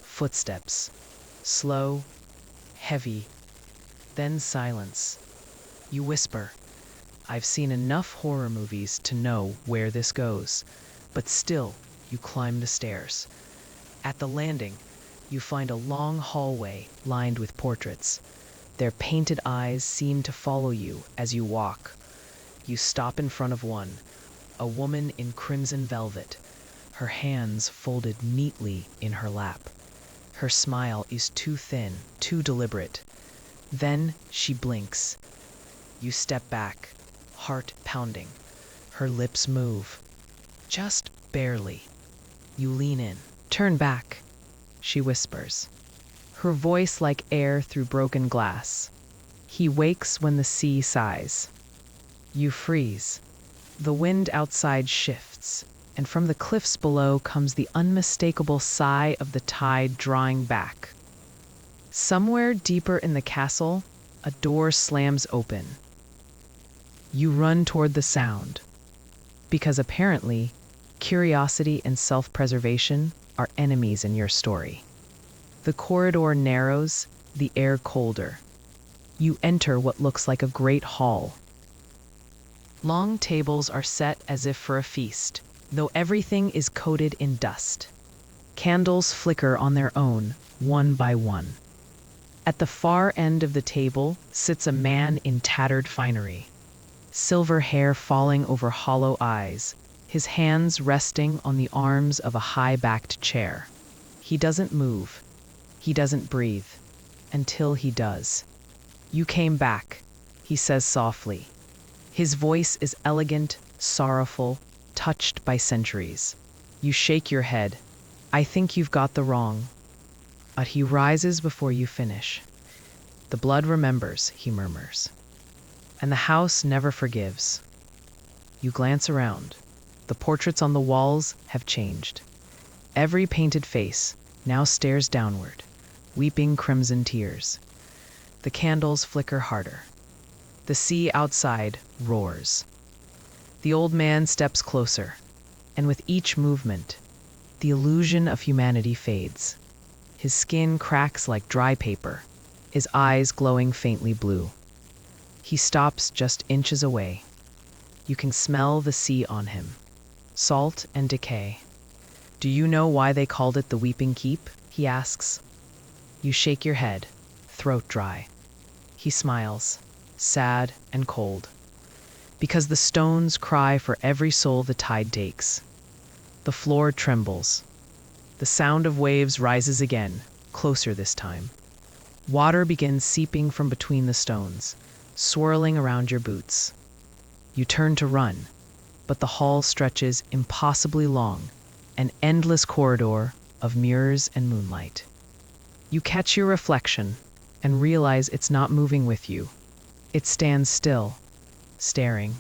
Footsteps, slow, heavy, then silence. You whisper, "I've seen enough horror movies to know where this goes," but still, you climb the stairs. At the landing, you find a long hallway lined with portraits. Their painted eyes seem to follow you as you walk. You stop in front of one, a woman in crimson velvet, her hands folded neatly in her lap. Her smile is too thin, too deliberate. Then she blinks. You step back, heart pounding. Her lips move. Just barely. You lean in. "Turn back," she whispers, her voice like air through broken glass. He wakes when the sea sighs. You freeze. The wind outside shifts, and from the cliffs below comes the unmistakable sigh of the tide drawing back. Somewhere deeper in the castle, a door slams open. You run toward the sound, because apparently, curiosity and self-preservation are enemies in your story. The corridor narrows, the air colder. You enter what looks like a great hall. Long tables are set as if for a feast, though everything is coated in dust. Candles flicker on their own, one by one. At the far end of the table sits a man in tattered finery, silver hair falling over hollow eyes, his hands resting on the arms of a high-backed chair. He doesn't move. He doesn't breathe. Until he does. "You came back," he says softly. His voice is elegant, sorrowful, touched by centuries. You shake your head. "I think you've got the wrong." But he rises before you finish. "The blood remembers," he murmurs. "And the house never forgives." You glance around. The portraits on the walls have changed. Every painted face now stares downward, weeping crimson tears. The candles flicker harder. The sea outside roars. The old man steps closer, and with each movement, the illusion of humanity fades. His skin cracks like dry paper, his eyes glowing faintly blue. He stops just inches away. You can smell the sea on him, salt and decay. "Do you know why they called it the Weeping Keep?" he asks. You shake your head, throat dry. He smiles, sad and cold. "Because the stones cry for every soul the tide takes." The floor trembles. The sound of waves rises again, closer this time. Water begins seeping from between the stones, swirling around your boots. You turn to run, but the hall stretches impossibly long, an endless corridor of mirrors and moonlight. You catch your reflection and realize it's not moving with you. It stands still, staring,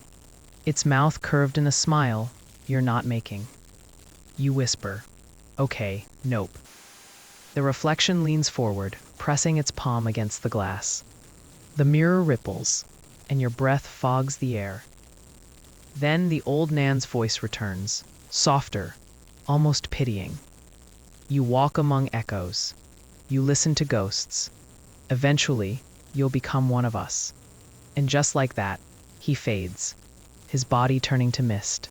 its mouth curved in a smile you're not making. You whisper, "Okay, nope." The reflection leans forward, pressing its palm against the glass. The mirror ripples, and your breath fogs the air. Then the old Nan's voice returns, softer, almost pitying. You walk among echoes. You listen to ghosts. Eventually, you'll become one of us. And just like that, he fades, his body turning to mist,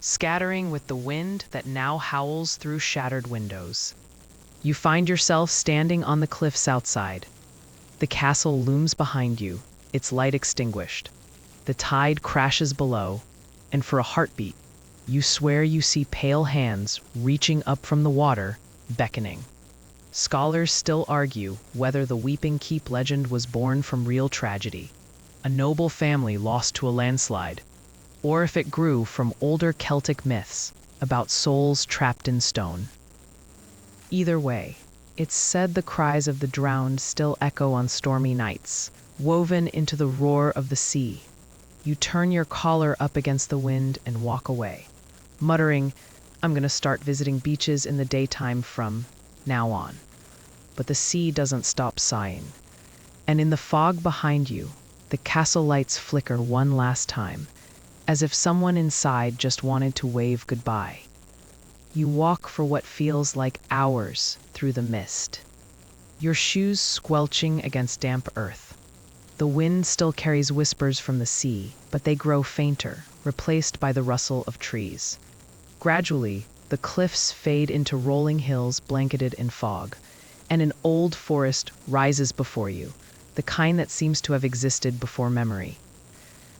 scattering with the wind that now howls through shattered windows. You find yourself standing on the cliffs outside. The castle looms behind you, its light extinguished. The tide crashes below, and for a heartbeat, you swear you see pale hands reaching up from the water, beckoning. Scholars still argue whether the Weeping Keep legend was born from real tragedy, a noble family lost to a landslide, or if it grew from older Celtic myths about souls trapped in stone. Either way, it's said the cries of the drowned still echo on stormy nights, woven into the roar of the sea. You turn your collar up against the wind and walk away, muttering, "I'm going to start visiting beaches in the daytime from now on." But the sea doesn't stop sighing. And in the fog behind you, the castle lights flicker one last time, as if someone inside just wanted to wave goodbye. You walk for what feels like hours through the mist, your shoes squelching against damp earth. The wind still carries whispers from the sea, but they grow fainter, replaced by the rustle of trees. Gradually, the cliffs fade into rolling hills blanketed in fog, and an old forest rises before you, the kind that seems to have existed before memory.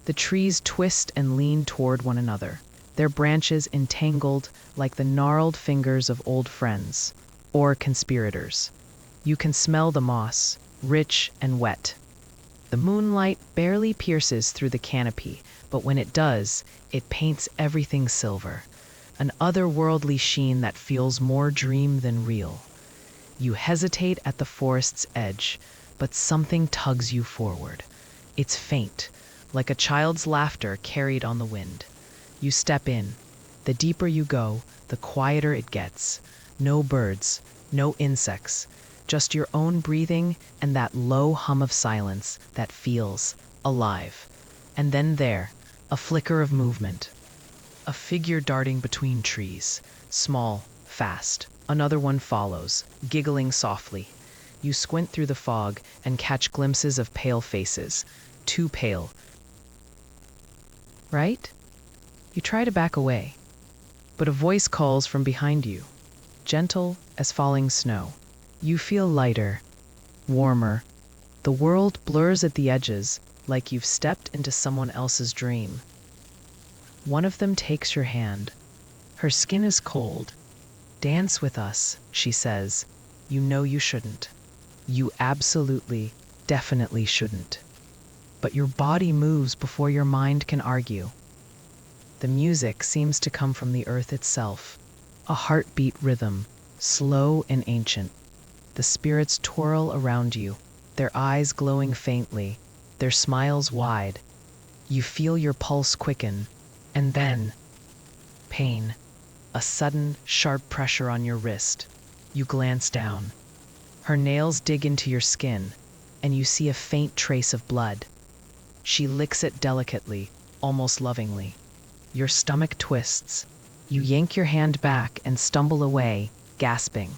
The trees twist and lean toward one another, their branches entangled like the gnarled fingers of old friends, or conspirators. You can smell the moss, rich and wet. The moonlight barely pierces through the canopy, but when it does, it paints everything silver, an otherworldly sheen that feels more dream than real. You hesitate at the forest's edge, but something tugs you forward. It's faint, like a child's laughter carried on the wind. You step in. The deeper you go, the quieter it gets. No birds, no insects, just your own breathing and that low hum of silence that feels alive. And then there, a flicker of movement. A figure darting between trees, small, fast. Another one follows, giggling softly. You squint through the fog and catch glimpses of pale faces, too pale right? You try to back away, but a voice calls from behind you, gentle as falling snow. You feel lighter, warmer. The world blurs at the edges, like you've stepped into someone else's dream. One of them takes your hand. Her skin is cold. "Dance with us," she says. You know you shouldn't. You absolutely, definitely shouldn't. But your body moves before your mind can argue. The music seems to come from the earth itself, a heartbeat rhythm, slow and ancient. The spirits twirl around you, their eyes glowing faintly, their smiles wide. You feel your pulse quicken, and then pain, a sudden, sharp pressure on your wrist. You glance down. Her nails dig into your skin, and you see a faint trace of blood. She licks it delicately, almost lovingly. Your stomach twists. You yank your hand back and stumble away, gasping.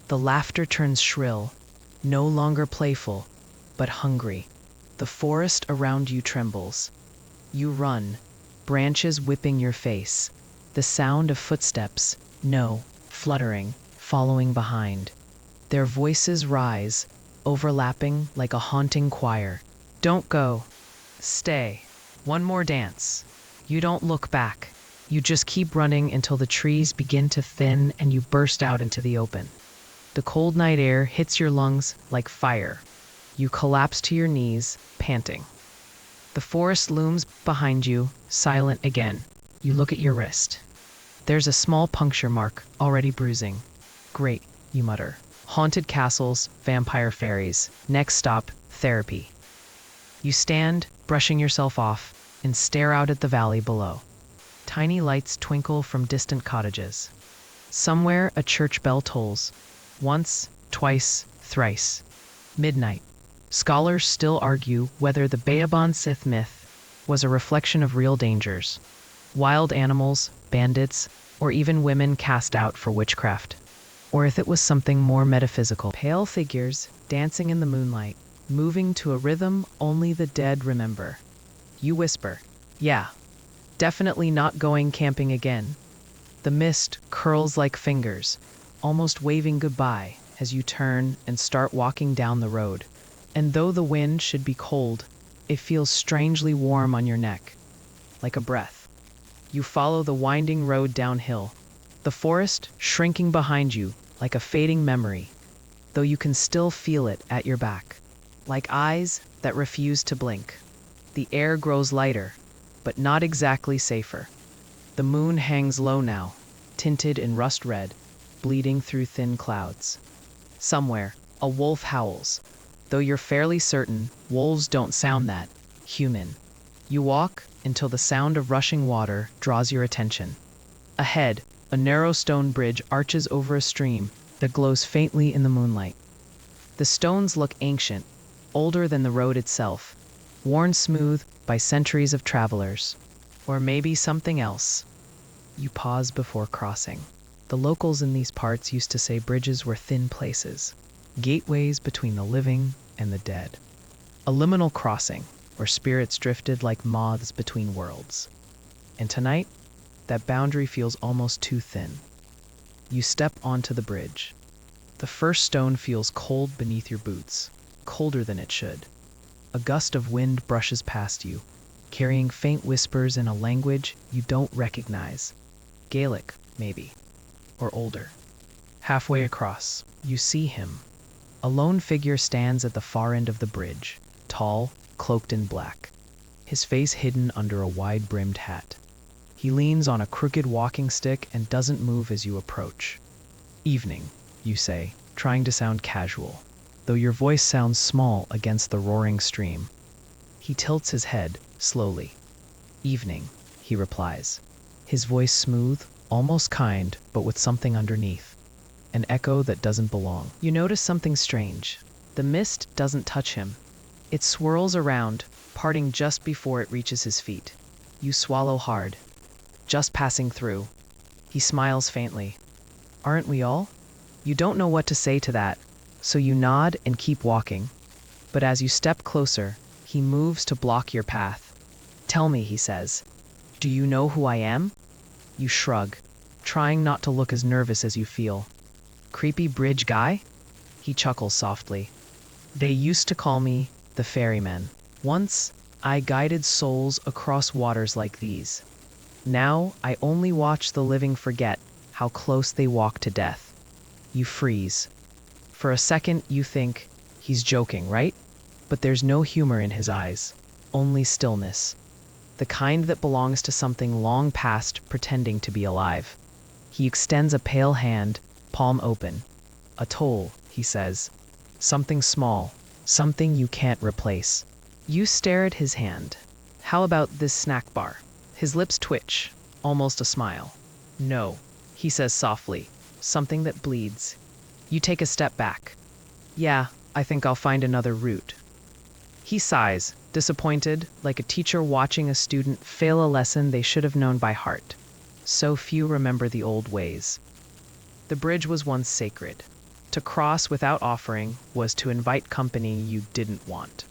The laughter turns shrill, no longer playful, but hungry. The forest around you trembles. You run, branches whipping your face. The sound of footsteps, no, fluttering, following behind. Their voices rise, overlapping like a haunting choir. "Don't go. Stay. One more dance." You don't look back. You just keep running until the trees begin to thin and you burst out into the open. The cold night air hits your lungs like fire. You collapse to your knees, panting. The forest looms behind you, silent again. You look at your wrist. There's a small puncture mark, already bruising. "Great," you mutter. Haunted castles, vampire fairies. Next stop, therapy. You stand, brushing yourself off, and stare out at the valley below. Tiny lights twinkle from distant cottages. Somewhere a church bell tolls. Once, twice, thrice. Midnight. Scholars still argue whether the Beaban Sith myth was a reflection of real dangers. Wild animals, bandits, or even women cast out for witchcraft. Or if it was something more metaphysical. Pale figures, dancing in the moonlight, moving to a rhythm only the dead remember. You whisper, "Yeah, definitely not going camping again." The mist curls like fingers, almost waving goodbye as you turn and start walking down the road. And though the wind should be cold, it feels strangely warm on your neck, like a breath. You follow the winding road downhill, the forest shrinking behind you like a fading memory, though you can still feel it at your back, like eyes that refuse to blink. The air grows lighter, but not exactly safer. The moon hangs low now, tinted in rust red, bleeding through thin clouds. Somewhere, a wolf howls, though you're fairly certain wolves don't sound that human. You walk until the sound of rushing water draws your attention. Ahead, a narrow stone bridge arches over a stream that glows faintly in the moonlight. The stones look ancient, older than the road itself, worn smooth by centuries of travelers. Or maybe something else. You pause before crossing. The locals in these parts used to say bridges were thin places, gateways between the living and the dead. A liminal crossing, where spirits drifted like moths between worlds. And tonight, that boundary feels almost too thin. You step onto the bridge. The first stone feels cold beneath your boots, colder than it should. A gust of wind brushes past you, carrying faint whispers in a language you don't recognize. Gaelic, maybe, or older. Halfway across, you see him. A lone figure stands at the far end of the bridge, tall, cloaked in black, his face hidden under a wide-brimmed hat. He leans on a crooked walking stick and doesn't move as you approach. "Evening," you say, trying to sound casual, though your voice sounds small against the roaring stream. He tilts his head, slowly. "Evening," he replies, his voice smooth, almost kind, but with something underneath. An echo that doesn't belong. You notice something strange. The mist doesn't touch him. It swirls around, parting just before it reaches his feet. You swallow hard. "Just passing through." He smiles faintly. "Aren't we all?" You don't know what to say to that, so you nod and keep walking. But as you step closer, he moves to block your path. "Tell me," he says, Do you know who I am? You shrug, trying not to look as nervous as you feel. Creepy bridge guy? He chuckles softly. They used to call me the ferryman. Once, I guided souls across waters like these. Now, I only watch the living forget how close they walk to death. You freeze. For a second, you think, he's joking, right? But there's no humor in his eyes, only stillness. The kind that belongs to something long past pretending to be alive. He extends a pale hand, palm open. A toll, he says. Something small, something you can't replace. You stare at his hand. How about this snack bar? His lips twitch, almost a smile. No, he says softly, something that bleeds. You take a step back. Yeah, I think I'll find another route. He sighs, disappointed, like a teacher watching a student fail a lesson they should have known by heart. So few remember the old ways. The bridge was once sacred. To cross without offering was to invite company you didn't want.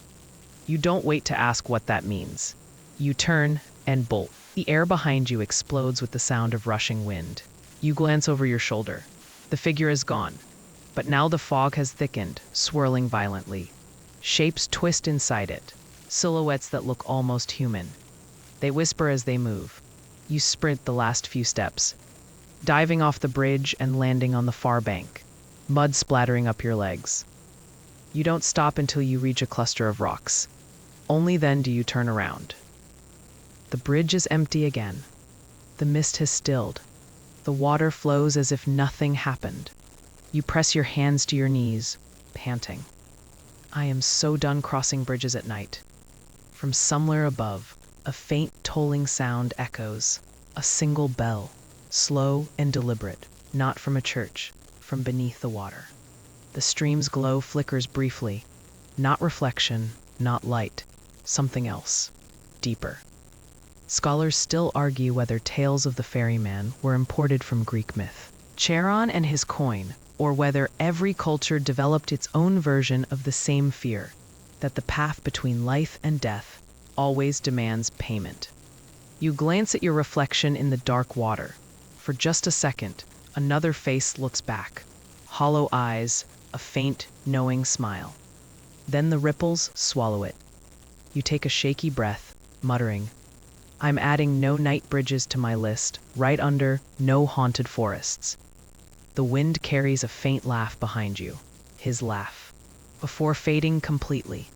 You don't wait to ask what that means. You turn and bolt. The air behind you explodes with the sound of rushing wind. You glance over your shoulder. The figure is gone. But now the fog has thickened, swirling violently. Shapes twist inside it, silhouettes that look almost human. They whisper as they move. You sprint the last few steps, diving off the bridge and landing on the far bank, mud splattering up your legs. You don't stop until you reach a cluster of rocks. Only then do you turn around. The bridge is empty again. The mist has stilled. The water flows as if nothing happened. You press your hands to your knees, panting. I am so done crossing bridges at night. From somewhere above, a faint tolling sound echoes. A single bell, slow and deliberate, not from a church, from beneath the water. The stream's glow flickers briefly. Not reflection, not light. Something else. Deeper. Scholars still argue whether tales of the ferryman were imported from Greek myth, Charon and his coin, or whether every culture developed its own version of the same fear, that the path between life and death always demands payment. You glance at your reflection in the dark water. For just a second, another face looks back. Hollow eyes, a faint, knowing smile. Then the ripples swallow it. You take a shaky breath, muttering, I'm adding no night bridges to my list, right under no haunted forests. The wind carries a faint laugh behind you, his laugh, before fading completely.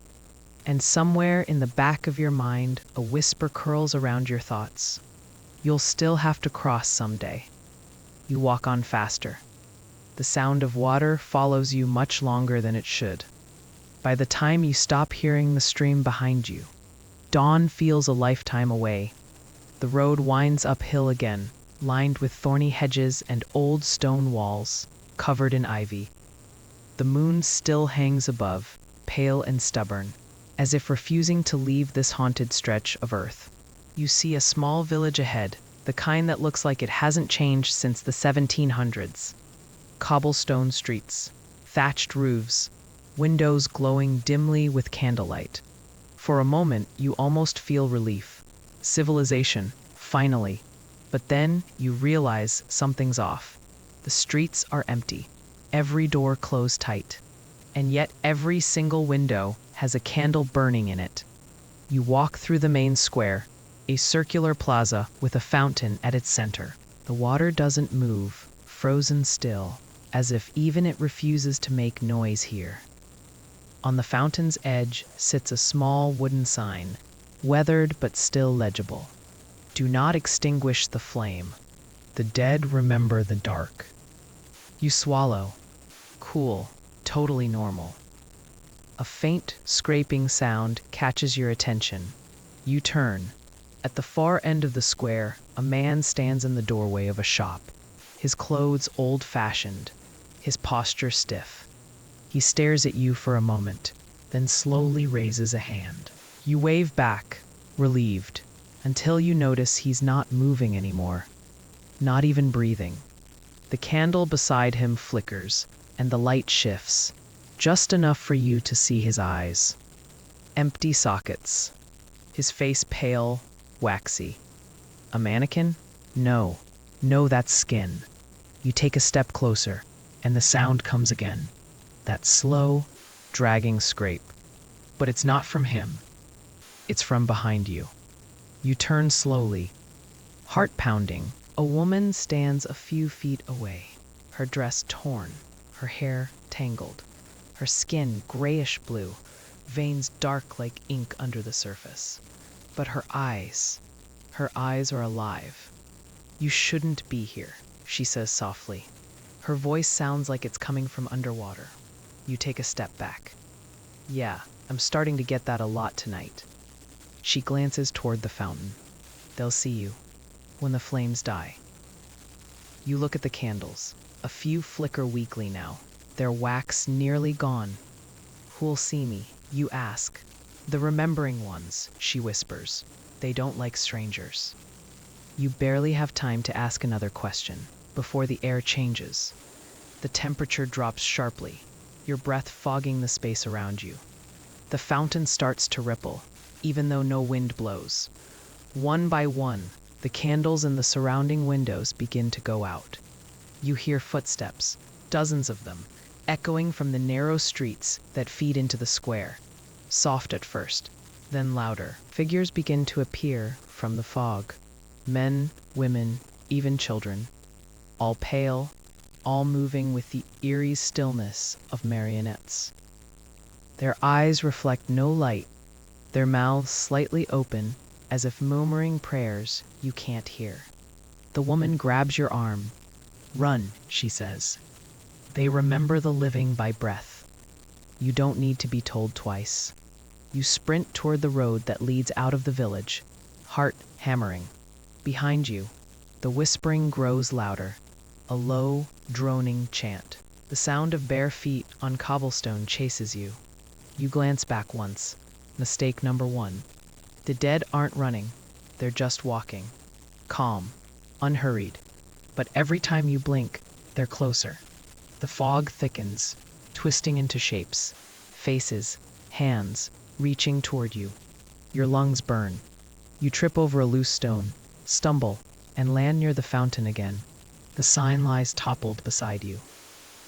And somewhere in the back of your mind, a whisper curls around your thoughts. You'll still have to cross someday. You walk on faster. The sound of water follows you much longer than it should. By the time you stop hearing the stream behind you, dawn feels a lifetime away. The road winds uphill again, lined with thorny hedges and old stone walls, covered in ivy. The moon still hangs above, pale and stubborn, as if refusing to leave this haunted stretch of earth. You see a small village ahead, the kind that looks like it hasn't changed since the 1700s. Cobblestone streets, thatched roofs, windows glowing dimly with candlelight. For a moment, you almost feel relief. Civilization, finally. But then you realize something's off. The streets are empty, every door closed tight, and yet every single window has a candle burning in it. You walk through the main square, a circular plaza with a fountain at its center. The water doesn't move, frozen still, as if even it refuses to make noise here. On the fountain's edge sits a small wooden sign, weathered but still legible. Do not extinguish the flame. The dead remember the dark. You swallow. Cool, totally normal. A faint, scraping sound catches your attention. You turn. At the far end of the square, a man stands in the doorway of a shop, his clothes old-fashioned, his posture stiff. He stares at you for a moment, then slowly raises a hand. You wave back, relieved, until you notice he's not moving anymore, not even breathing. The candle beside him flickers, and the light shifts, just enough for you to see his eyes. Empty sockets, his face pale, waxy. A mannequin? No. No, that's skin. You take a step closer, and the sound comes again. That slow, dragging scrape. But it's not from him. It's from behind you. You turn slowly, heart pounding. A woman stands a few feet away, her dress torn, her hair tangled, her skin grayish blue, veins dark like ink under the surface. But her eyes are alive. You shouldn't be here, she says softly. Her voice sounds like it's coming from underwater. You take a step back. Yeah, I'm starting to get that a lot tonight. She glances toward the fountain. They'll see you when the flames die. You look at the candles. A few flicker weakly now, their wax nearly gone. Who'll see me? You ask. The remembering ones, she whispers. They don't like strangers. You barely have time to ask another question before the air changes. The temperature drops sharply, your breath fogging the space around you. The fountain starts to ripple, even though no wind blows. One by one, the candles in the surrounding windows begin to go out. You hear footsteps, dozens of them, echoing from the narrow streets that feed into the square. Soft at first, then louder. Figures begin to appear from the fog. Men, women, even children. All pale, all moving with the eerie stillness of marionettes. Their eyes reflect no light, their mouths slightly open, as if murmuring prayers you can't hear. The woman grabs your arm. Run, she says. They remember the living by breath. You don't need to be told twice. You sprint toward the road that leads out of the village, heart hammering. Behind you, the whispering grows louder, a low, droning chant. The sound of bare feet on cobblestone chases you. You glance back once. Mistake number one. The dead aren't running, they're just walking. Calm, unhurried. But every time you blink, they're closer. The fog thickens, twisting into shapes. Faces, hands, reaching toward you. Your lungs burn. You trip over a loose stone, stumble, and land near the fountain again. The sign lies toppled beside you.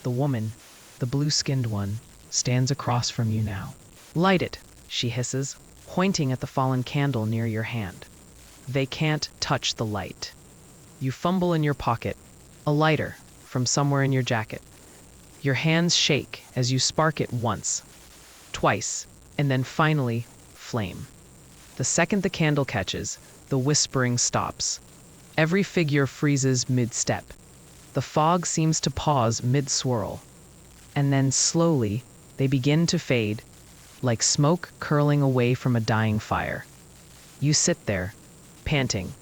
The woman, the blue-skinned one, stands across from you now. Light it, she hisses, pointing at the fallen candle near your hand. They can't touch the light. You fumble in your pocket, a lighter from somewhere in your jacket. Your hands shake as you spark it once, twice, and then finally, flame. The second the candle catches, the whispering stops. Every figure freezes mid-step. The fog seems to pause mid-swirl. And then slowly, they begin to fade, like smoke curling away from a dying fire. You sit there, panting,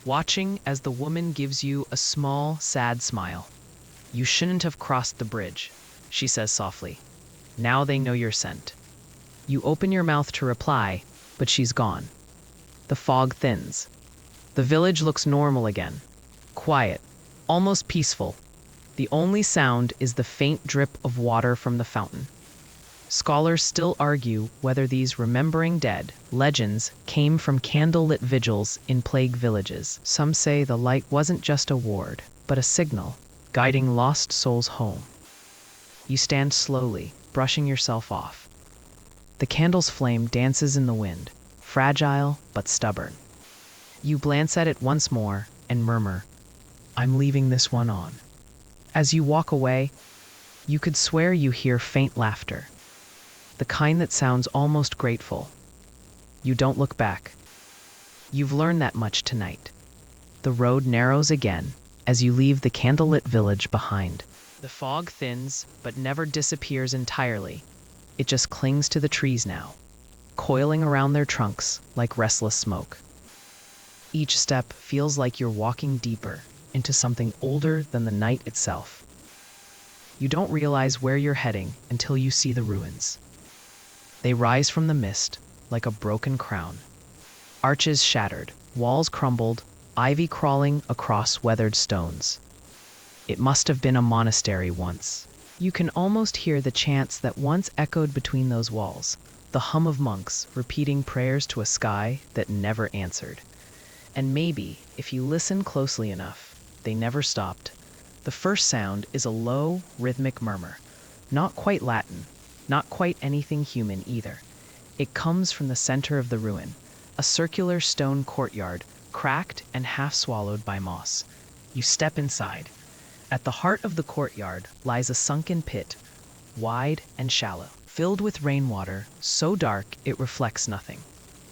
watching as the woman gives you a small, sad smile. You shouldn't have crossed the bridge, she says softly. Now they know your scent. You open your mouth to reply, but she's gone. The fog thins. The village looks normal again. Quiet, almost peaceful. The only sound is the faint drip of water from the fountain. Scholars still argue whether these remembering dead legends came from candlelit vigils in plague villages. Some say the light wasn't just a ward, but a signal, guiding lost souls home. You stand slowly, brushing yourself off. The candle's flame dances in the wind, fragile but stubborn. You glance at it once more and murmur, "I'm leaving this one on." As you walk away, you could swear you hear faint laughter, the kind that sounds almost grateful. You don't look back. You've learned that much tonight. The road narrows again as you leave the candlelit village behind. The fog thins, but never disappears entirely. It just clings to the trees now, coiling around their trunks like restless smoke. Each step feels like you're walking deeper into something older than the night itself. You don't realize where you're heading until you see the ruins. They rise from the mist like a broken crown. Arches shattered, walls crumbled, ivy crawling across weathered stones. It must have been a monastery once. You can almost hear the chants that once echoed between those walls, the hum of monks repeating prayers to a sky that never answered. And maybe, if you listen closely enough, they never stopped. The first sound is a low, rhythmic murmur. Not quite Latin, not quite anything human either. It comes from the center of the ruin, a circular stone courtyard, cracked and half swallowed by moss. You step inside. At the heart of the courtyard lies a sunken pit, wide and shallow, filled with rainwater, so dark it reflects nothing.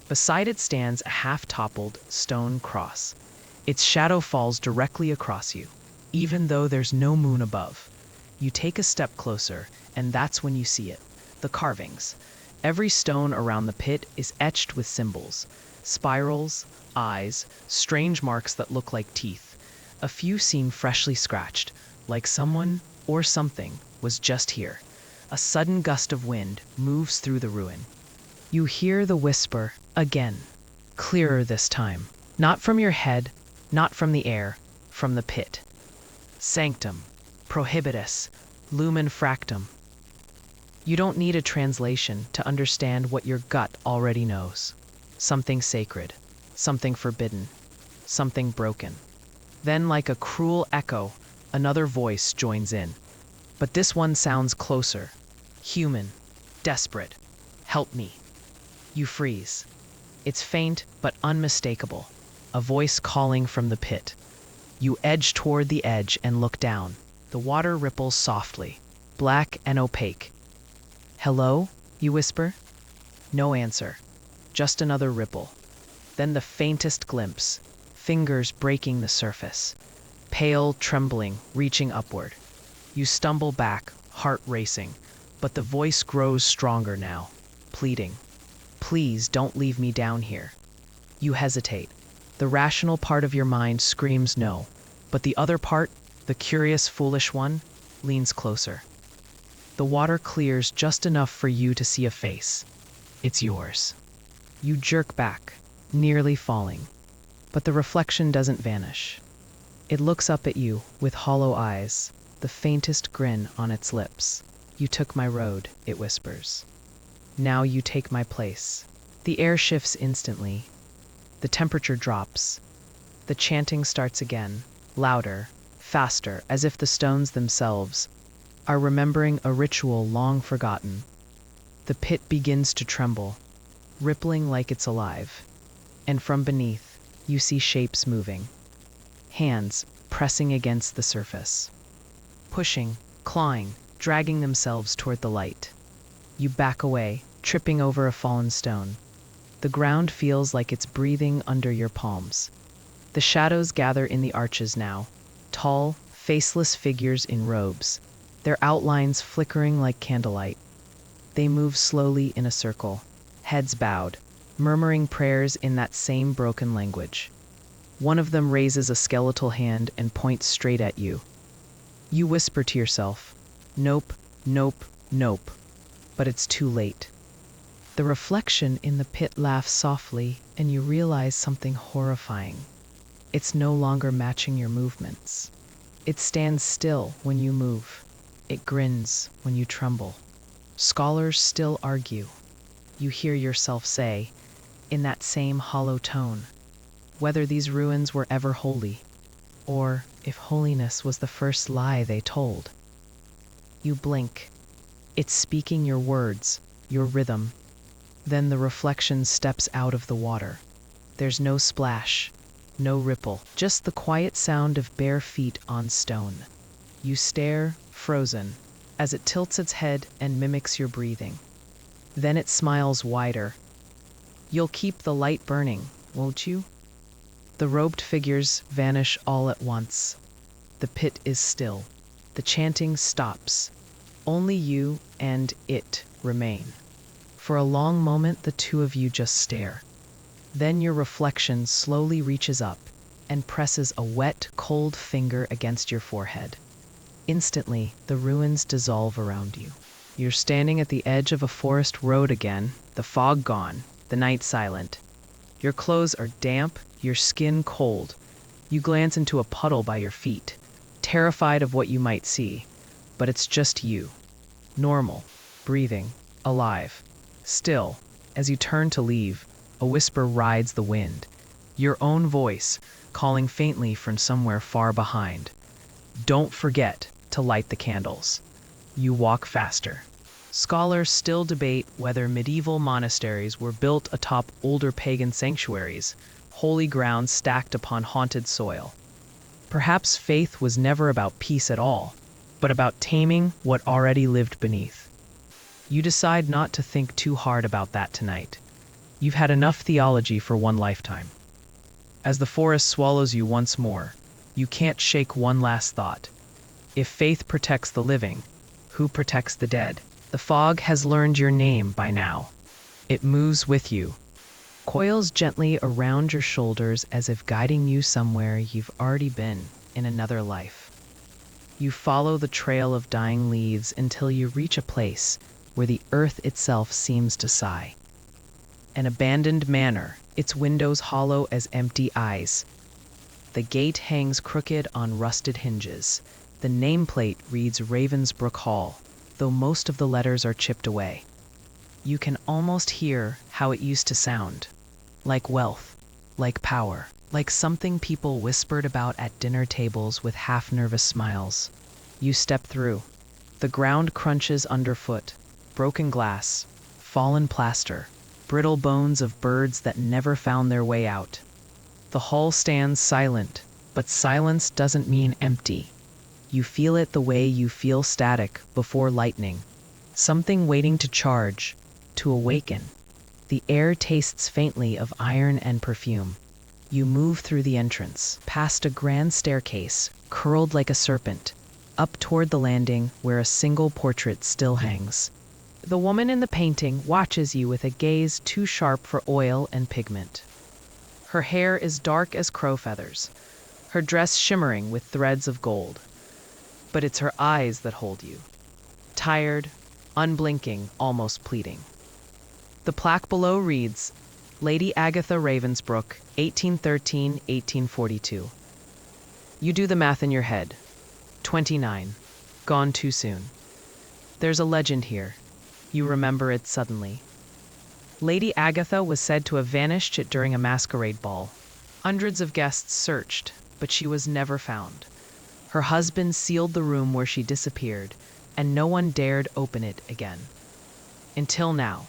Beside it stands a half-toppled stone cross. Its shadow falls directly across you, even though there's no moon above. You take a step closer, and that's when you see it. The carvings. Every stone around the pit is etched with symbols. Spirals, eyes, strange marks that look like teeth. A few seem freshly scratched, like someone or something was just here. A sudden gust of wind moves through the ruin. You hear the whisper again, clearer this time. Not from your head, not from the air, from the pit. Sanctum, prohibitus, lumen fractum. You don't need a translation to understand what your gut already knows. Something sacred, something forbidden, something broken. Then, like a cruel echo, another voice joins in. But this one sounds closer, human, desperate. Help me. You freeze. It's faint but unmistakable, a voice calling from the pit. You edge toward the edge and look down. The water ripples softly, black and opaque. "Hello?" you whisper. No answer, just another ripple. Then the faintest glimpse, fingers breaking the surface, pale, trembling, reaching upward. You stumble back, heart racing, but the voice grows stronger now, pleading. "Please don't leave me down here." You hesitate. The rational part of your mind screams no, but the other part, the curious, foolish one, leans closer. The water clears just enough for you to see a face. It's yours. You jerk back, nearly falling, but the reflection doesn't vanish. It looks up at you with hollow eyes, the faintest grin on its lips. "You took my road," it whispers. "Now you take my place." The air shifts instantly. The temperature drops. The chanting starts again, louder, faster, as if the stones themselves are remembering a ritual long forgotten. The pit begins to tremble, rippling like it's alive. And from beneath, you see shapes moving. Hands pressing against the surface. Pushing, clawing, dragging themselves toward the light. You back away, tripping over a fallen stone. The ground feels like it's breathing under your palms. The shadows gather in the arches now, tall, faceless figures in robes, their outlines flickering like candlelight. They move slowly in a circle, heads bowed, murmuring prayers in that same broken language. One of them raises a skeletal hand and points straight at you. You whisper to yourself, "Nope, nope, nope," but it's too late. The reflection in the pit laughs softly, and you realize something horrifying. It's no longer matching your movements. It stands still when you move. It grins when you tremble. Scholars still argue. You hear yourself say, in that same hollow tone, whether these ruins were ever holy, or if holiness was the first lie they told. You blink. It's speaking your words, your rhythm. Then the reflection steps out of the water. There's no splash, no ripple, just the quiet sound of bare feet on stone. You stare, frozen, as it tilts its head and mimics your breathing. Then it smiles wider. "You'll keep the light burning, won't you?" The robed figures vanish all at once. The pit is still. The chanting stops. Only you and it remain. For a long moment, the two of you just stare. Then your reflection slowly reaches up and presses a wet, cold finger against your forehead. Instantly, the ruins dissolve around you. You're standing at the edge of a forest road again, the fog gone, the night silent. Your clothes are damp, your skin cold. You glance into a puddle by your feet, terrified of what you might see. But it's just you. Normal, breathing, alive. Still, as you turn to leave, a whisper rides the wind. Your own voice, calling faintly from somewhere far behind. Don't forget to light the candles. You walk faster. Scholars still debate whether medieval monasteries were built atop older pagan sanctuaries, holy ground stacked upon haunted soil. Perhaps faith was never about peace at all, but about taming what already lived beneath. You decide not to think too hard about that tonight. You've had enough theology for one lifetime. As the forest swallows you once more, you can't shake one last thought. If faith protects the living, who protects the dead? The fog has learned your name by now. It moves with you, coils gently around your shoulders as if guiding you somewhere you've already been in another life. You follow the trail of dying leaves until you reach a place where the earth itself seems to sigh. An abandoned manor, its windows hollow as empty eyes. The gate hangs crooked on rusted hinges. The nameplate reads Ravensbrook Hall, though most of the letters are chipped away. You can almost hear how it used to sound. Like wealth, like power, like something people whispered about at dinner tables with half-nervous smiles. You step through. The ground crunches underfoot. Broken glass, fallen plaster, brittle bones of birds that never found their way out. The hall stands silent, but silence doesn't mean empty. You feel it the way you feel static before lightning. Something waiting to charge, to awaken. The air tastes faintly of iron and perfume. You move through the entrance, past a grand staircase, curled like a serpent, up toward the landing where a single portrait still hangs. The woman in the painting watches you with a gaze too sharp for oil and pigment. Her hair is dark as crow feathers, her dress shimmering with threads of gold. But it's her eyes that hold you. Tired, unblinking, almost pleading. The plaque below reads, Lady Agatha Ravensbrook, 1813-1842. You do the math in your head. 29. Gone too soon. There's a legend here. You remember it suddenly. Lady Agatha was said to have vanished during a masquerade ball. Hundreds of guests searched, but she was never found. Her husband sealed the room where she disappeared, and no one dared open it again. Until now.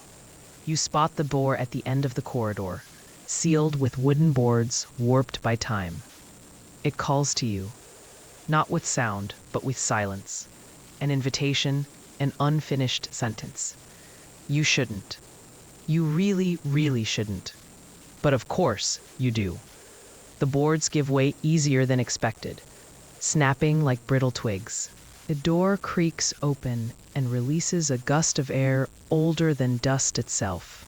You spot the door at the end of the corridor, sealed with wooden boards warped by time. It calls to you, not with sound, but with silence. An invitation, an unfinished sentence. You shouldn't. You really, really shouldn't. But of course, you do. The boards give way easier than expected, snapping like brittle twigs. The door creaks open and releases a gust of air older than dust itself.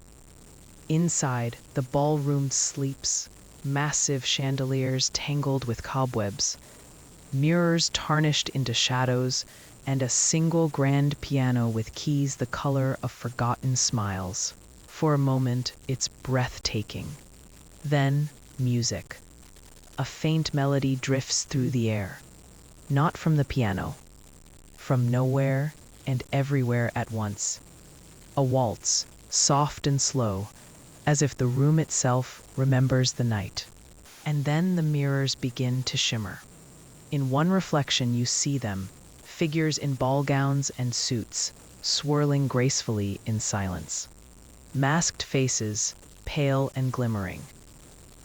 Inside, the ballroom sleeps, massive chandeliers tangled with cobwebs, mirrors tarnished into shadows, and a single grand piano with keys the color of forgotten smiles. For a moment, it's breathtaking. Then, music. A faint melody drifts through the air. Not from the piano. From nowhere and everywhere at once. A waltz, soft and slow, as if the room itself remembers the night. And then the mirrors begin to shimmer. In one reflection you see them, figures in ball gowns and suits, swirling gracefully in silence. Masked faces, pale and glimmering.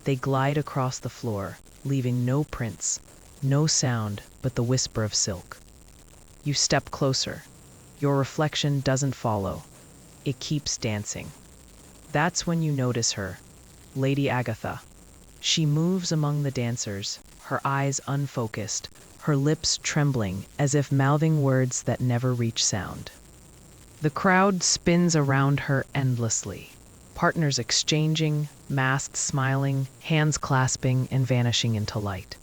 They glide across the floor, leaving no prints, no sound but the whisper of silk. You step closer. Your reflection doesn't follow. It keeps dancing. That's when you notice her, Lady Agatha. She moves among the dancers, her eyes unfocused, her lips trembling as if mouthing words that never reach sound. The crowd spins around her endlessly, partners exchanging, masks smiling, hands clasping and vanishing into light.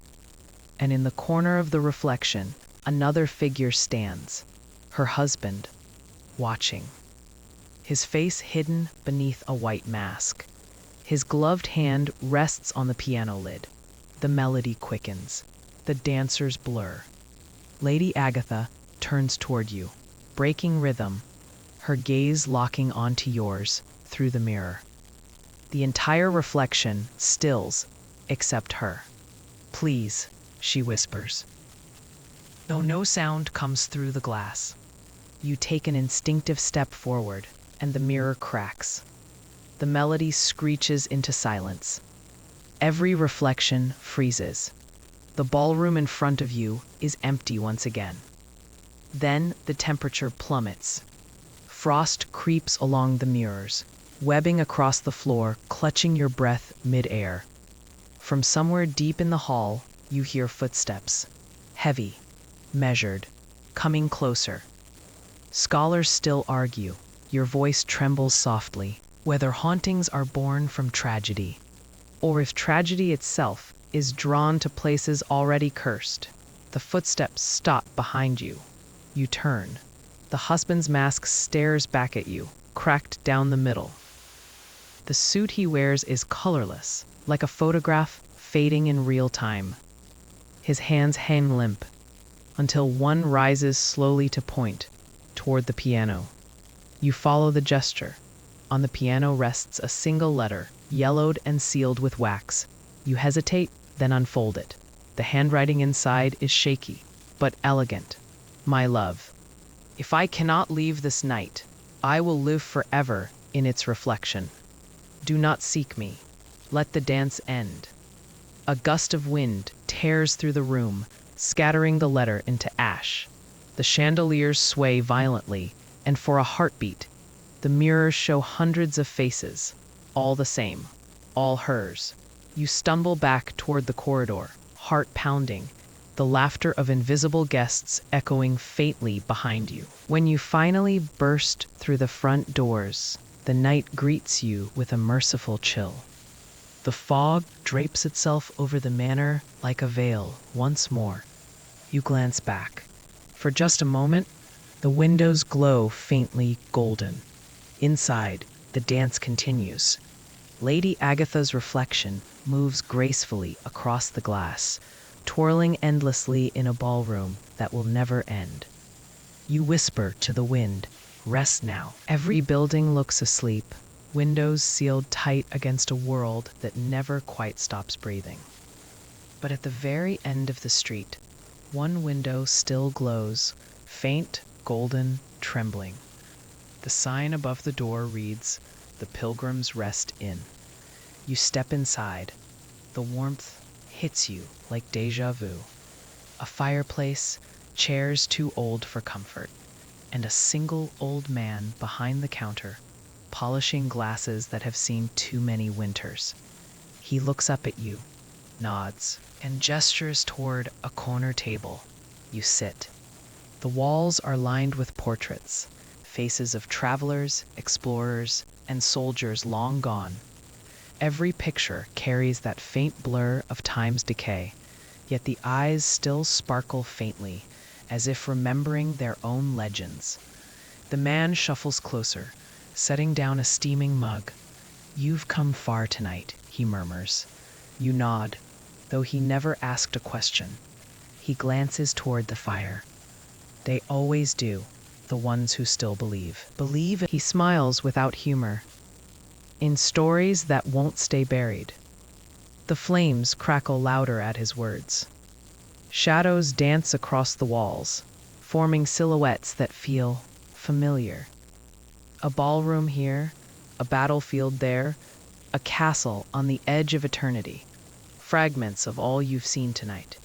And in the corner of the reflection, another figure stands, her husband, watching. His face hidden beneath a white mask. His gloved hand rests on the piano lid. The melody quickens. The dancers blur. Lady Agatha turns toward you, breaking rhythm, her gaze locking onto yours through the mirror. The entire reflection stills except her. "Please," she whispers. Though no sound comes through the glass, you take an instinctive step forward, and the mirror cracks. The melody screeches into silence. Every reflection freezes. The ballroom in front of you is empty once again. Then the temperature plummets. Frost creeps along the mirrors, webbing across the floor, clutching your breath mid-air. From somewhere deep in the hall, you hear footsteps. Heavy, measured, coming closer. Scholars still argue. Your voice trembles softly, whether hauntings are born from tragedy, or if tragedy itself is drawn to places already cursed. The footsteps stop behind you. You turn. The husband's mask stares back at you, cracked down the middle. The suit he wears is colorless, like a photograph fading in real time. His hands hang limp, until one rises slowly to point toward the piano. You follow the gesture. On the piano rests a single letter, yellowed and sealed with wax. You hesitate, then unfold it. The handwriting inside is shaky, but elegant. "My love, if I cannot leave this night, I will live forever in its reflection. Do not seek me. Let the dance end." A gust of wind tears through the room, scattering the letter into ash. The chandeliers sway violently, and for a heartbeat, the mirrors show hundreds of faces, all the same, all hers. You stumble back toward the corridor, heart pounding, the laughter of invisible guests echoing faintly behind you. When you finally burst through the front doors, the night greets you with a merciful chill. The fog drapes itself over the manor like a veil once more. You glance back. For just a moment, the windows glow faintly golden. Inside, the dance continues. Lady Agatha's reflection moves gracefully across the glass, twirling endlessly in a ballroom that will never end. You whisper to the wind, "Rest now." Every building looks asleep, windows sealed tight against a world that never quite stops breathing. But at the very end of the street, one window still glows, faint, golden, trembling. The sign above the door reads, "The Pilgrim's Rest Inn." You step inside. The warmth hits you like déjà vu. A fireplace, chairs too old for comfort, and a single old man behind the counter, polishing glasses that have seen too many winters. He looks up at you, nods, and gestures toward a corner table. You sit. The walls are lined with portraits, faces of travelers, explorers, and soldiers long gone. Every picture carries that faint blur of time's decay, yet the eyes still sparkle faintly, as if remembering their own legends. The man shuffles closer, setting down a steaming mug. "You've come far tonight," he murmurs. You nod, though he never asked a question. He glances toward the fire. They always do, the ones who still believe. He smiles without humor. In stories that won't stay buried. The flames crackle louder at his words. Shadows dance across the walls, forming silhouettes that feel familiar. A ballroom here, a battlefield there, a castle on the edge of eternity. Fragments of all you've seen tonight.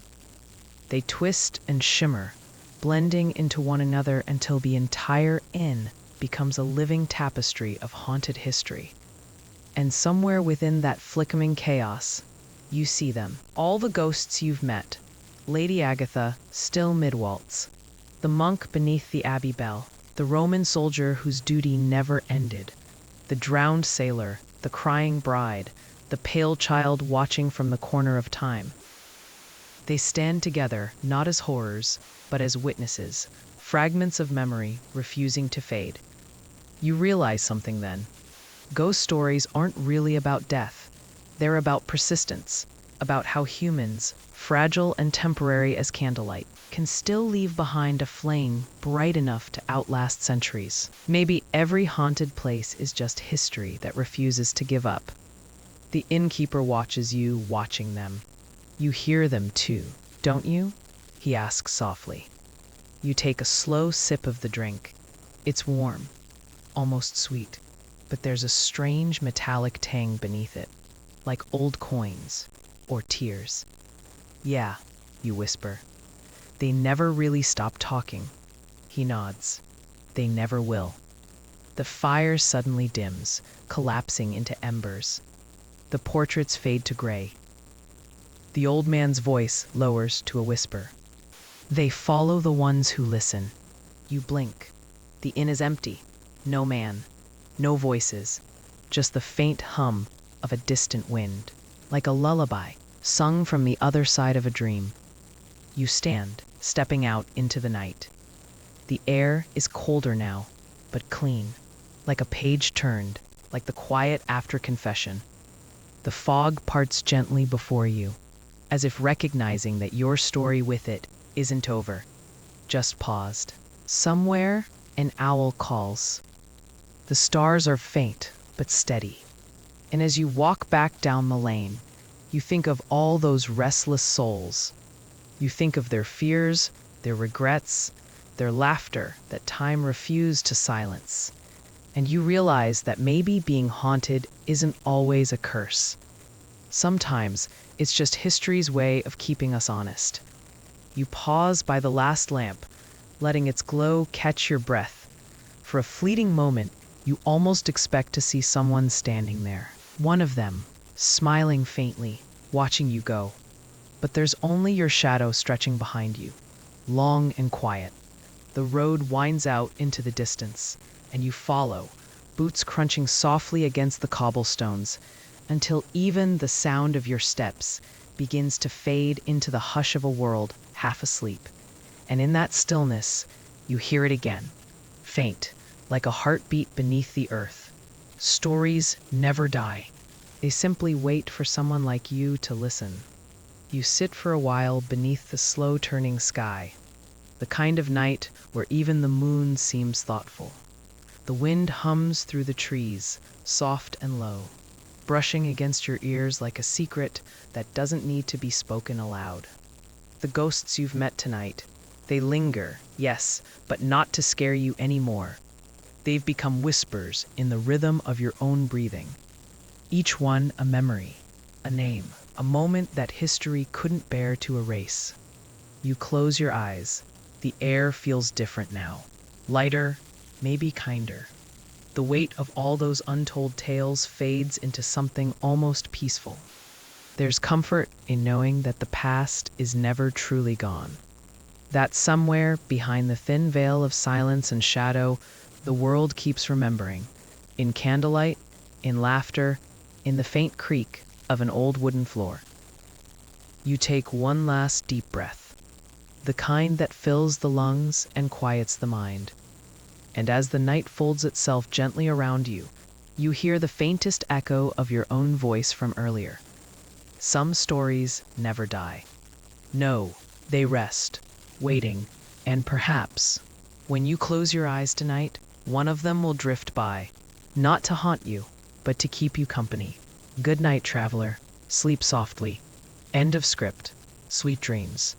They twist and shimmer, blending into one another until the entire inn becomes a living tapestry of haunted history. And somewhere within that flickering chaos, you see them. All the ghosts you've met. Lady Agatha, still mid-waltz. The monk beneath the abbey bell. The Roman soldier whose duty never ended. The drowned sailor, the crying bride, the pale child watching from the corner of time. They stand together, not as horrors, but as witnesses, fragments of memory refusing to fade. You realize something then. Ghost stories aren't really about death. They're about persistence, about how humans, fragile and temporary as candlelight, can still leave behind a flame bright enough to outlast centuries. Maybe every haunted place is just history that refuses to give up. The innkeeper watches you, watching them. You hear them too, don't you? He asks softly. You take a slow sip of the drink. It's warm, almost sweet, but there's a strange metallic tang beneath it, like old coins or tears. Yeah, you whisper. They never really stop talking. He nods. They never will. The fire suddenly dims, collapsing into embers. The portraits fade to gray. The old man's voice lowers to a whisper. They follow the ones who listen. You blink. The inn is empty. No man. No voices. Just the faint hum of a distant wind, like a lullaby sung from the other side of a dream. You stand, stepping out into the night. The air is colder now, but clean, like a page turned, like the quiet after confession. The fog parts gently before you, as if recognizing that your story with it isn't over, just paused. Somewhere, an owl calls. The stars are faint, but steady. And as you walk back down the lane, you think of all those restless souls. You think of their fears, their regrets, their laughter that time refused to silence. And you realize that maybe being haunted isn't always a curse. Sometimes it's just history's way of keeping us honest. You pause by the last lamp, letting its glow catch your breath. For a fleeting moment, you almost expect to see someone standing there. One of them, smiling faintly, watching you go. But there's only your shadow stretching behind you, long and quiet. The road winds out into the distance, and you follow, boots crunching softly against the cobblestones, until even the sound of your steps begins to fade into the hush of a world half asleep. And in that stillness, you hear it again, faint, like a heartbeat beneath the earth. Stories never die. They simply wait for someone like you to listen. You sit for a while beneath the slow-turning sky, the kind of night where even the moon seems thoughtful. The wind hums through the trees, soft and low, brushing against your ears like a secret that doesn't need to be spoken aloud. The ghosts you've met tonight, they linger, yes, but not to scare you anymore. They've become whispers in the rhythm of your own breathing. Each one a memory, a name, a moment that history couldn't bear to erase. You close your eyes. The air feels different now. Lighter, maybe kinder. The weight of all those untold tales fades into something almost peaceful. There's comfort in knowing that the past is never truly gone. That somewhere behind the thin veil of silence and shadow, the world keeps remembering. In candlelight, in laughter, in the faint creak of an old wooden floor. You take one last deep breath, the kind that fills the lungs and quiets the mind. And as the night folds itself gently around you, you hear the faintest echo of your own voice from earlier. Some stories never die. No, they rest, waiting, and perhaps, when you close your eyes tonight, one of them will drift by, not to haunt you, but to keep you company. Good night, traveler. Sleep softly. End of script. Sweet dreams.